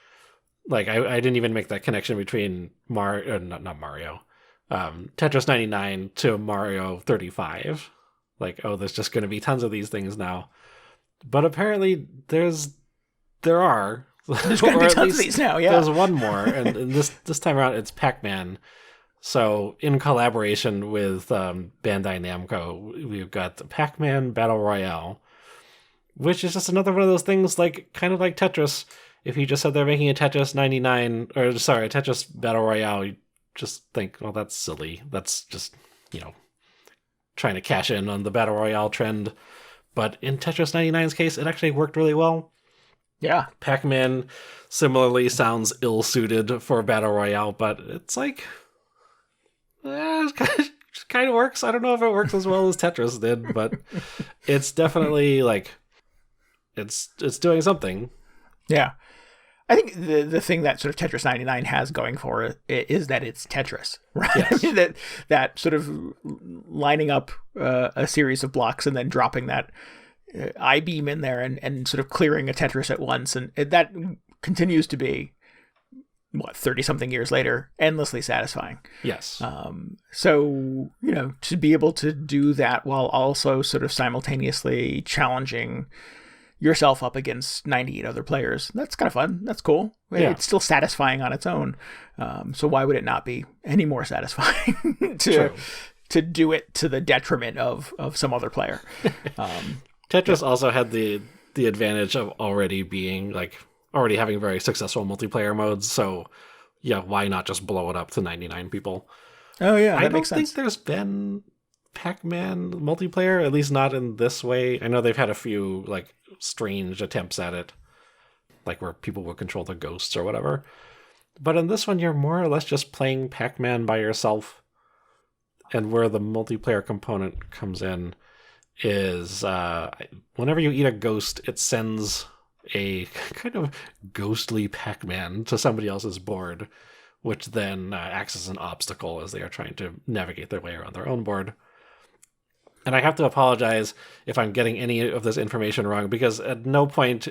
I didn't even make that connection between not Mario, Tetris 99 to Mario 35. There's just going to be tons of these things now. But apparently there's going to be tons of these now, yeah. There's one more, and this time around it's Pac-Man. So in collaboration with Bandai Namco, we've got Pac-Man Battle Royale, which is just another one of those things kind of like Tetris. If you just said they're making a Tetris 99, a Tetris Battle Royale, you just think, well, that's silly. That's just, trying to cash in on the Battle Royale trend. But in Tetris 99's case, it actually worked really well. Yeah. Pac-Man similarly sounds ill-suited for Battle Royale, but it's it kind of works. I don't know if it works as well as Tetris did, but it's definitely it's doing something. Yeah. I think the thing that sort of Tetris 99 has going for it is that it's Tetris, right? Yes. I mean, that sort of lining up a series of blocks and then dropping that I-beam in there and sort of clearing a Tetris at once. And that continues to be, 30-something years later, endlessly satisfying. Yes. So, to be able to do that while also sort of simultaneously challenging yourself up against 98 other players, that's kind of fun. That's cool. Yeah. It's still satisfying on its own. So why would it not be any more satisfying to do it to the detriment of some other player? Tetris also had the advantage of already being already having very successful multiplayer modes. So yeah, why not just blow it up to 99 people? Oh yeah, I don't think there's been Pac-Man multiplayer, at least not in this way. I know they've had a few strange attempts at it, where people will control the ghosts or whatever. But in this one, you're more or less just playing Pac-Man by yourself. And where the multiplayer component comes in is whenever you eat a ghost, it sends a kind of ghostly Pac-Man to somebody else's board, which then acts as an obstacle as they are trying to navigate their way around their own board. And I have to apologize if I'm getting any of this information wrong, because at no point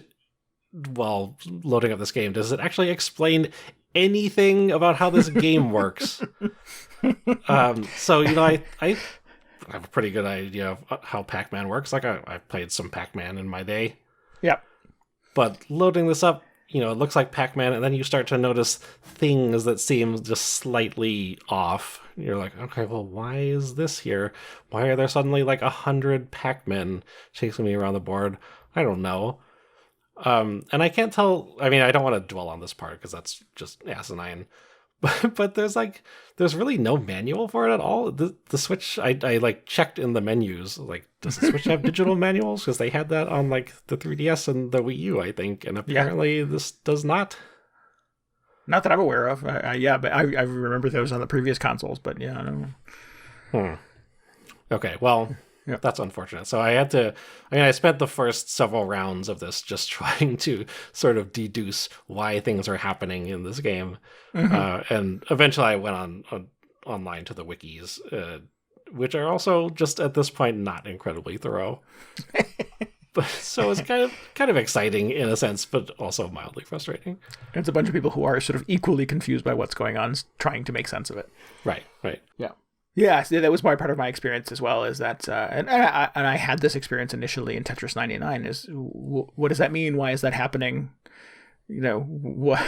while loading up this game does it actually explain anything about how this game works. So, I have a pretty good idea of how Pac-Man works. I've played some Pac-Man in my day. Yep. But loading this up, it looks like Pac-Man, and then you start to notice things that seem just slightly off. You're like, okay, well, why is this here? Why are there suddenly 100 Pac-Men chasing me around the board? I don't know. And I can't tell. I mean, I don't want to dwell on this part because that's just asinine. but there's really no manual for it at all. The Switch, I like checked in the menus, like, does the Switch have digital manuals? Because they had that on like the 3DS and the Wii U, I think, and apparently this does not. Not that I'm aware of. But I remember those on the previous consoles. But yeah, I don't know. Okay, well. Yep. That's unfortunate. So I spent the first several rounds of this just trying to sort of deduce why things are happening in this game. And eventually I went online to the wikis, which are also just at this point not incredibly thorough. But so it's kind of exciting in a sense, but also mildly frustrating. It's a bunch of people who are sort of equally confused by what's going on, trying to make sense of it. Right. Yeah. Yeah, so that was part of my experience as well. Is that, and I had this experience initially in Tetris 99. Is what does that mean? Why is that happening? You know, what?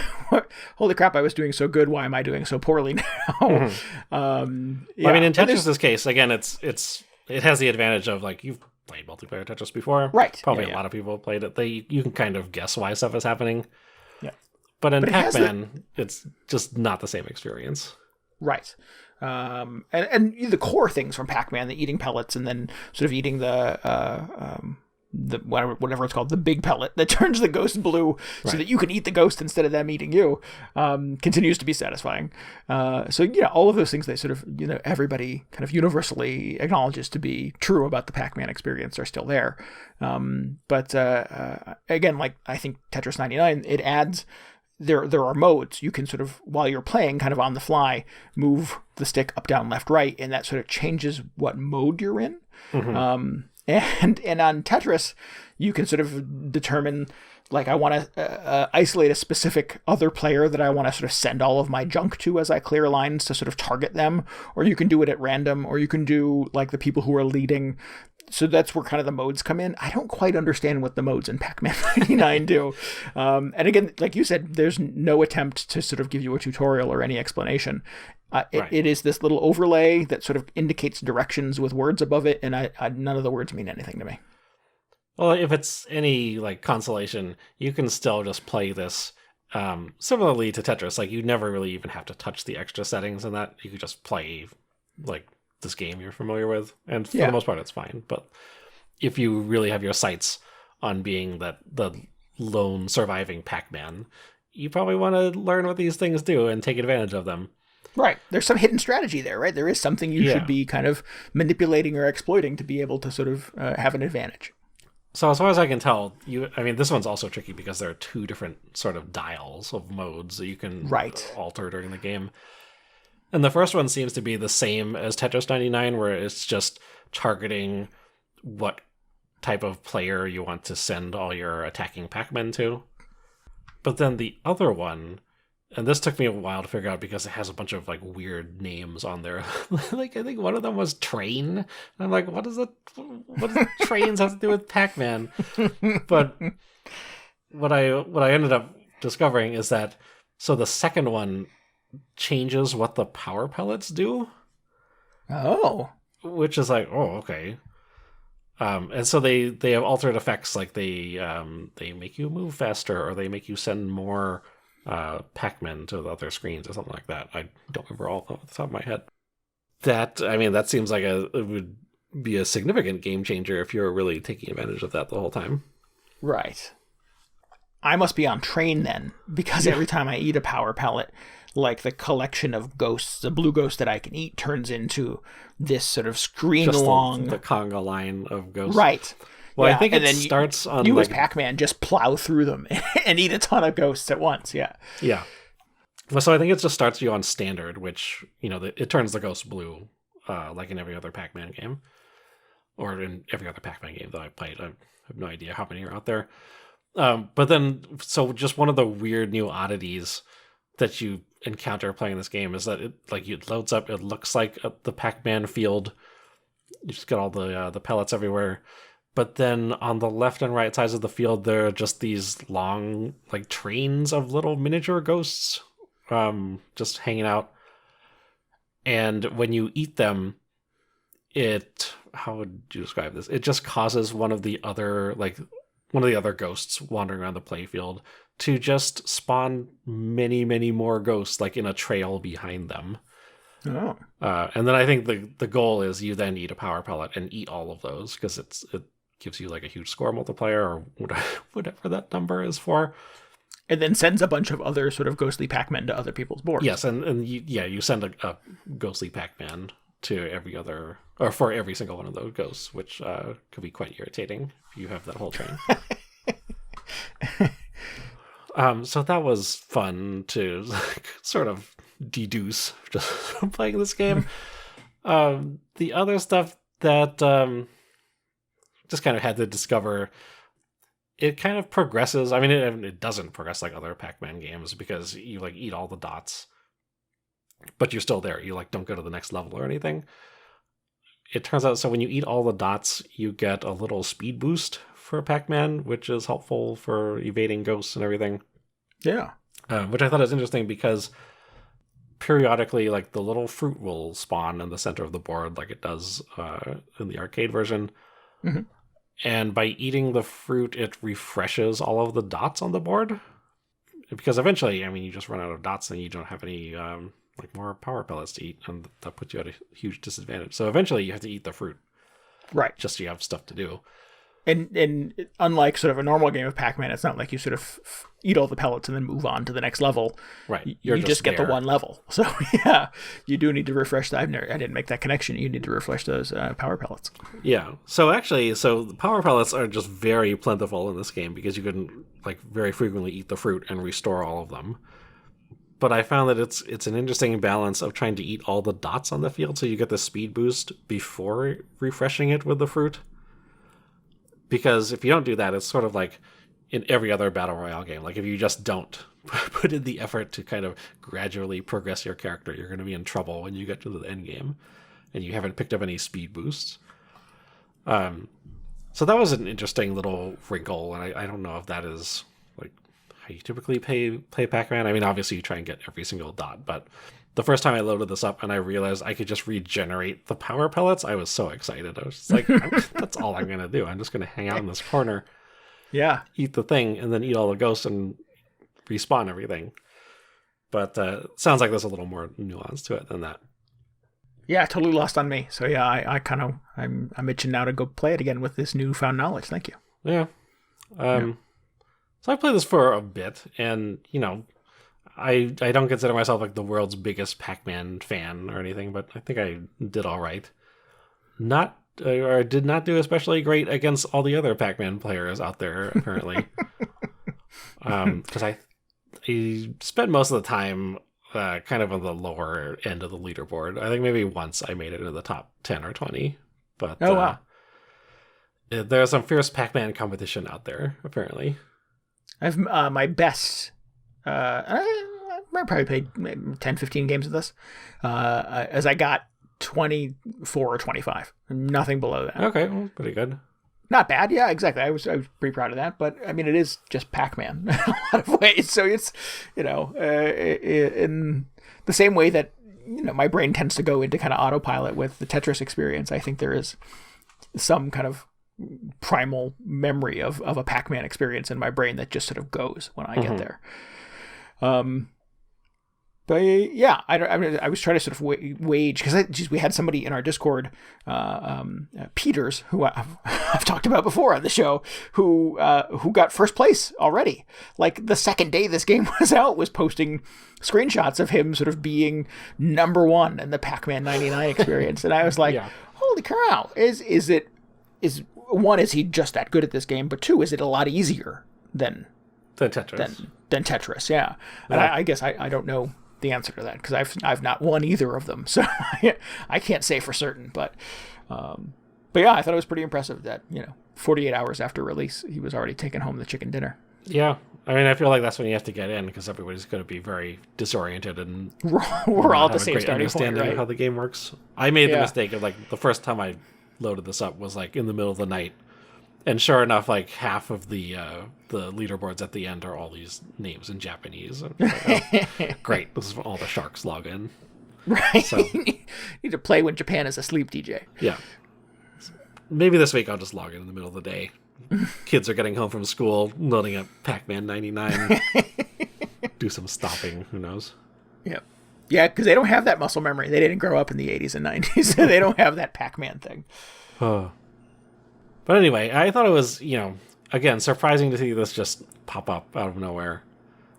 Holy crap! I was doing so good. Why am I doing so poorly now? I mean, in Tetris's case, again, it has the advantage of, like, you've played multiplayer Tetris before, right? Probably a lot of people have played it. You can kind of guess why stuff is happening. Yeah, but in Pac-Man, it's just not the same experience. Right. And the core things from Pac-Man, the eating pellets and then sort of eating the whatever it's called, the big pellet that turns the ghost blue so that you can eat the ghost instead of them eating you, continues to be satisfying. So, all of those things they sort of, everybody kind of universally acknowledges to be true about the Pac-Man experience are still there. But again, like I think Tetris 99, it adds... There are modes. You can sort of, while you're playing, kind of on the fly, move the stick up, down, left, right, and that sort of changes what mode you're in. And on Tetris, you can sort of determine, like, I want to isolate a specific other player that I want to sort of send all of my junk to as I clear lines to sort of target them, or you can do it at random, or you can do, like, the people who are leading. So that's where kind of the modes come in. I don't quite understand what the modes in Pac-Man 99 do. And again, like you said, there's no attempt to sort of give you a tutorial or any explanation. It is this little overlay that sort of indicates directions with words above it, and none of the words mean anything to me. Well, if it's any, like, consolation, you can still just play this similarly to Tetris. Like, you never really even have to touch the extra settings in that. You could just play, like, this game you're familiar with, and for the most part it's fine. But if you really have your sights on being the lone surviving Pac-Man, you probably want to learn what these things do and take advantage of them. Right. There's some hidden strategy there, right? There is something you should be kind of manipulating or exploiting to be able to sort of have an advantage. So as far as I can tell, this one's also tricky because there are two different sort of dials of modes that you can alter during the game. And the first one seems to be the same as Tetris 99, where it's just targeting what type of player you want to send all your attacking Pac-Men to. But then the other one, and this took me a while to figure out because it has a bunch of, like, weird names on there. Like, I think one of them was Train. And I'm like, what does trains have to do with Pac-Man? But what I ended up discovering is that, so the second one changes what the power pellets do. Oh. Which is like, oh, okay. And so they have altered effects, like they make you move faster, or they make you send more Pac-Men to the other screens or something like that. I don't remember all off the top of my head. That seems like it would be a significant game changer if you're really taking advantage of that the whole time. Right. I must be on Train then, because every time I eat a power pellet, like, the collection of ghosts, the blue ghost that I can eat turns into this sort of screen-long... the conga line of ghosts. Right. Well, I think it starts on... You as Pac-Man just plow through them and eat a ton of ghosts at once, yeah. Yeah. Well, so I think it just starts you on standard, which, it turns the ghost blue, like in every other Pac-Man game. Or in every other Pac-Man game that I've played. I have no idea how many are out there. But then, so just one of the weird new oddities that you encounter playing this game is that it loads up, it looks like the Pac-Man field. You just got all the pellets everywhere. But then on the left and right sides of the field, there are just these long, like, trains of little miniature ghosts just hanging out. And when you eat them, how would you describe this? It just causes one of the other ghosts wandering around the playfield to just spawn many, many more ghosts, like in a trail behind them. Oh. And then I think the goal is you then eat a power pellet and eat all of those, because it gives you like a huge score multiplier, or whatever that number is for. And then sends a bunch of other sort of ghostly Pac-Men to other people's boards. Yes, and you send a ghostly Pac-Man to every other, or for every single one of those ghosts, which could be quite irritating if you have that whole train. So that was fun to sort of deduce just from playing this game. The other stuff that just kind of had to discover, it kind of progresses. I mean, it doesn't progress like other Pac-Man games, because you like eat all the dots, but you're still there. You like don't go to the next level or anything. It turns out, so when you eat all the dots, you get a little speed boost for Pac-Man, which is helpful for evading ghosts and everything. Yeah. Which I thought was interesting, because periodically, like, the little fruit will spawn in the center of the board, like it does in the arcade version. Mm-hmm. And by eating the fruit, it refreshes all of the dots on the board. Because eventually, I mean, you just run out of dots and you don't have any like more power pellets to eat, and that puts you at a huge disadvantage. So eventually you have to eat the fruit. Right. Just so you have stuff to do. And unlike sort of a normal game of Pac-Man, it's not like you sort of eat all the pellets and then move on to the next level. Right. You just get the one level. So, yeah, you do need to refresh that. I didn't make that connection. You need to refresh those power pellets. Yeah. So, actually, the power pellets are just very plentiful in this game, because you can, like, very frequently eat the fruit and restore all of them. But I found that it's an interesting balance of trying to eat all the dots on the field, so you get the speed boost before refreshing it with the fruit. Because if you don't do that, it's sort of like in every other Battle Royale game. Like, if you just don't put in the effort to kind of gradually progress your character, you're going to be in trouble when you get to the end game and you haven't picked up any speed boosts. So that was an interesting little wrinkle, and I don't know if that is like how you typically play Pac-Man. I mean, obviously you try and get every single dot, but the first time I loaded this up and I realized I could just regenerate the power pellets, I was so excited. I was just like, that's all I'm going to do. I'm just going to hang out in this corner, eat the thing, and then eat all the ghosts and respawn everything. But sounds like there's a little more nuance to it than that. Yeah, totally lost on me. So yeah, I'm itching now to go play it again with this newfound knowledge. Thank you. Yeah. So I played this for a bit, and, you know, I don't consider myself like the world's biggest Pac-Man fan or anything, but I think I did all right. Did not do especially great against all the other Pac-Man players out there, apparently. Because I spent most of the time kind of on the lower end of the leaderboard. I think maybe once I made it into the top 10 or 20. But wow. There's some fierce Pac-Man competition out there, apparently. I've my best... I probably played 10, 15 games of this. As I got 24 or 25. Nothing below that. Okay, well, pretty good. Not bad, yeah, exactly. I was pretty proud of that. But, I mean, it is just Pac-Man in a lot of ways. So it's, you know, in the same way that, you know, my brain tends to go into kind of autopilot with the Tetris experience, I think there is some kind of primal memory of a Pac-Man experience in my brain that just sort of goes when I get there. But yeah, I was trying to sort of wage, because we had somebody in our Discord, Peters, who I've talked about before on the show, who got first place already. Like the second day this game was out, was posting screenshots of him sort of being number one in the Pac-Man 99 experience, and I was like, holy cow! Is one, is he just that good at this game? But two, is it a lot easier than Tetris? Than Tetris, yeah. And I guess I don't know the answer to that, because I've not won either of them, so I can't say for certain. But yeah, I thought it was pretty impressive that, you know, 48 hours after release, he was already taking home the chicken dinner. Yeah, I mean, I feel like that's when you have to get in, because everybody's going to be very disoriented, and we're all at the same starting point, right? Of how the game works. I made the mistake of, like, the first time I loaded this up was like in the middle of the night. And sure enough, like half of the leaderboards at the end are all these names in Japanese. Like, oh, great, this is all the sharks log in. Right. So, you need to play when Japan is asleep, DJ. Yeah. Maybe this week I'll just log in the middle of the day kids are getting home from school, loading up Pac-Man 99, do some stopping. Who knows? Yep. Yeah, because they don't have that muscle memory. They didn't grow up in the 80s and 90s, so they don't have that Pac-Man thing. But anyway, I thought it was, again, surprising to see this just pop up out of nowhere.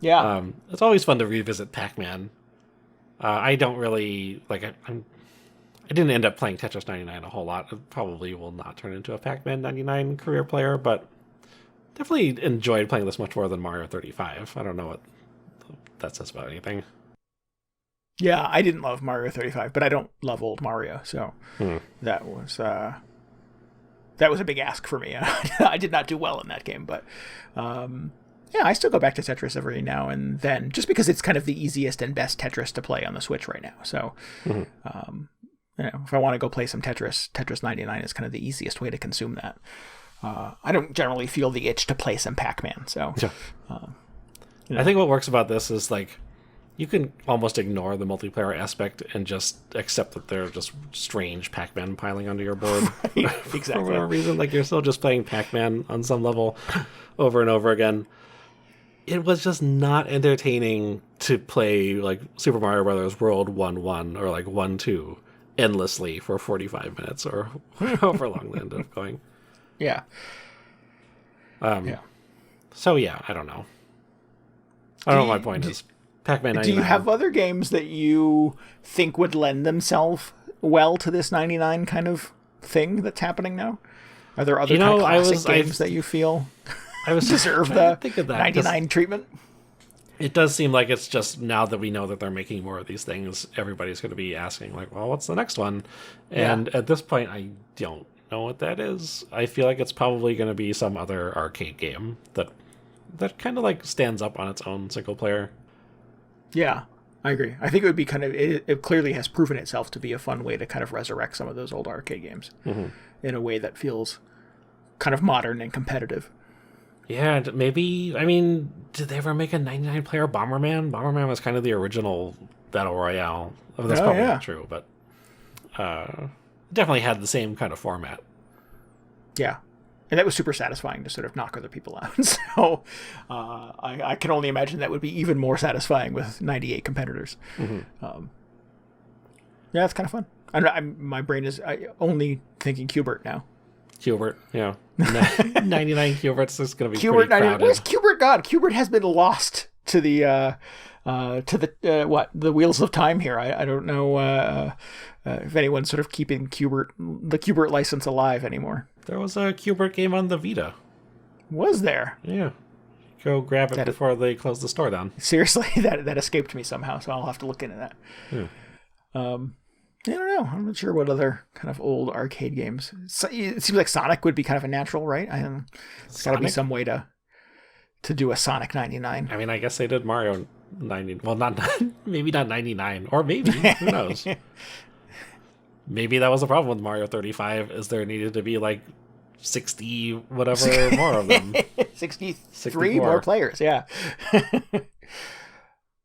Yeah. It's always fun to revisit Pac-Man. I don't really, I didn't end up playing Tetris 99 a whole lot. I probably will not turn into a Pac-Man 99 career player, but definitely enjoyed playing this much more than Mario 35. I don't know what that says about anything. Yeah, I didn't love Mario 35, but I don't love old Mario, so that was a big ask for me. I did not do well in that game, but yeah, I still go back to Tetris every now and then, just because it's kind of the easiest and best Tetris to play on the Switch right now. So, if I want to go play some Tetris 99 is kind of the easiest way to consume that. I don't generally feel the itch to play some Pac-Man, so. I think what works about this is you can almost ignore the multiplayer aspect and just accept that they're just strange Pac-Man piling onto your board. Exactly. For whatever reason, you're still just playing Pac-Man on some level over and over again. It was just not entertaining to play Super Mario Brothers World 1-1 or 1-2 endlessly for 45 minutes or however long they ended up going. Yeah. So yeah, I don't know. I don't know what my point is. Pac-Man 99. Do you have other games that you think would lend themselves well to this 99 kind of thing that's happening now? Are there other kind of classic games that you feel deserve the 99 treatment? It does seem like it's just now that we know that they're making more of these things, everybody's going to be asking well, what's the next one? And at this point, I don't know what that is. I feel like it's probably going to be some other arcade game that kind of stands up on its own single player. Yeah, I agree. I think it would be it clearly has proven itself to be a fun way to kind of resurrect some of those old arcade games in a way that feels kind of modern and competitive. Yeah, maybe, did they ever make a 99-player Bomberman? Bomberman was kind of the original Battle Royale. That's probably not true, but definitely had the same kind of format. Yeah. And that was super satisfying to sort of knock other people out. So I can only imagine that would be even more satisfying with 98 competitors. Yeah, it's kind of fun. My brain is only thinking Q*bert now. Q*bert, yeah. 99 Q*bert's is going to be Q*bert, pretty crowded. Where's Q*bert gone? Q*bert has been lost to the wheels of time here. I don't know if anyone's sort of keeping the Q*bert license alive anymore. There was a Q*bert game on the Vita. Was there? Yeah. Go grab it before they close the store down. Seriously, that escaped me somehow, so I'll have to look into that. Yeah. I don't know. I'm not sure what other kind of old arcade games. It seems like Sonic would be kind of a natural, right? It's got to be some way to do a Sonic 99. I guess they did Mario 90. Well, maybe not 99, or maybe who knows? Maybe that was the problem with Mario 35, is there needed to be 60 whatever more of them. 63 more players, yeah.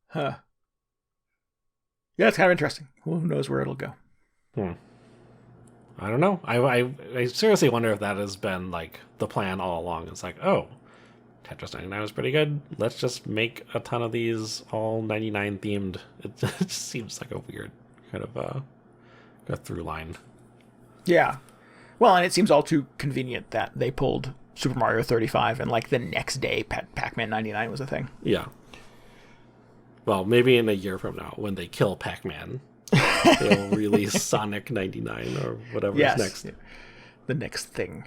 Huh. Yeah, it's kind of interesting. Who knows where it'll go? I don't know. I seriously wonder if that has been the plan all along. It's Tetris 99 was pretty good. Let's just make a ton of these all 99 themed. It just seems like a weird kind of a through line. Yeah. Well, and it seems all too convenient that they pulled Super Mario 35 and the next day Pac-Man 99 was a thing. Yeah. Well, maybe in a year from now, when they kill Pac-Man, they'll release Sonic 99 or whatever is next. Yeah. The next thing.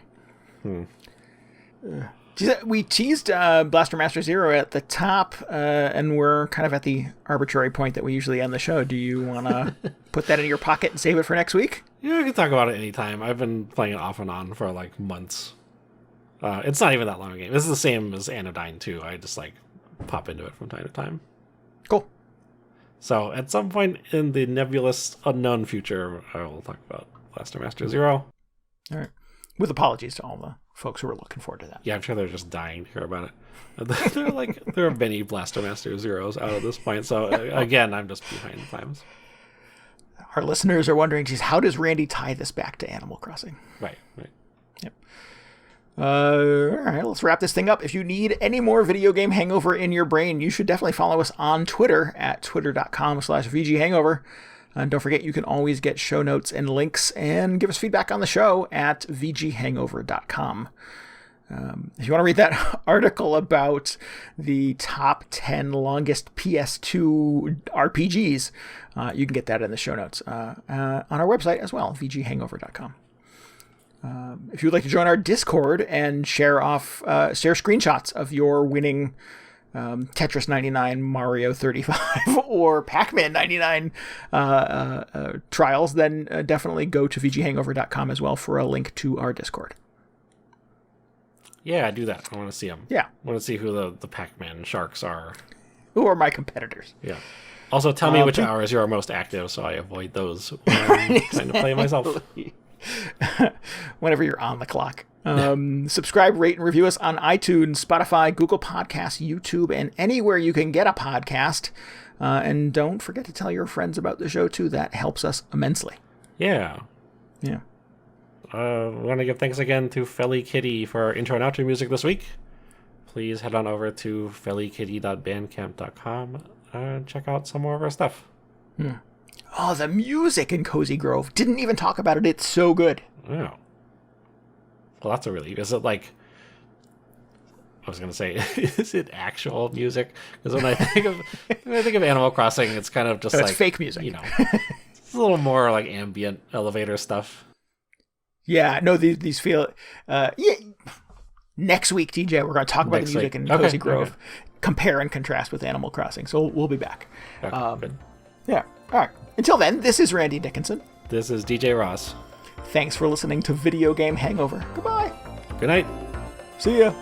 We teased Blaster Master Zero at the top, and we're kind of at the arbitrary point that we usually end the show. Do you want to put that in your pocket and save it for next week? Yeah, I can talk about it anytime. I've been playing it off and on for months. It's not even that long a game. This is the same as Anodyne 2. I just pop into it from time to time. Cool. So at some point in the nebulous unknown future, I will talk about Blaster Master Zero. All right. With apologies to all the folks who are looking forward to that. Yeah, I'm sure they're just dying to hear about it. There are many Blaster Master Zeros out at this point. So again, I'm just behind the times. Our listeners are wondering, geez, how does Randy tie this back to Animal Crossing? Right. Yep. All right, let's wrap this thing up. If you need any more video game hangover in your brain, you should definitely follow us on Twitter at twitter.com/VGHangover. And don't forget, you can always get show notes and links and give us feedback on the show at VGHangover.com. If you want to read that article about the top 10 longest PS2 RPGs, you can get that in the show notes on our website as well, VGHangover.com. If you'd like to join our Discord and share screenshots of your winning Tetris 99, Mario 35, or Pac-Man 99 trials, then definitely go to VGHangover.com as well for a link to our Discord. Yeah, do that. I want to see them. Yeah. I want to see who the Pac-Man sharks are. Who are my competitors? Yeah. Also, tell me which hours you are most active so I avoid those when I'm trying to play myself. Whenever you're on the clock. Subscribe, rate, and review us on iTunes, Spotify, Google Podcasts, YouTube, and anywhere you can get a podcast. And don't forget to tell your friends about the show, too. That helps us immensely. Yeah. Yeah. We want to give thanks again to Felly Kitty for our intro and outro music this week. Please head on over to fellykitty.bandcamp.com and check out some more of our stuff. Oh, the music in Cozy Grove. Didn't even talk about it. It's so good. Oh. Well, that's a relief. Is it like... I was going to say, is it actual music? Because when I think of Animal Crossing, it's kind of just it's fake music. You know, it's a little more like ambient elevator stuff. Yeah, no, these feel... Next week, DJ, we're going to talk about the music in Cozy Grove. Okay. Compare and contrast with Animal Crossing. So we'll be back. Okay, good. Yeah. All right. Until then, this is Randy Dickinson. This is DJ Ross. Thanks for listening to Video Game Hangover. Goodbye. Good night. See ya.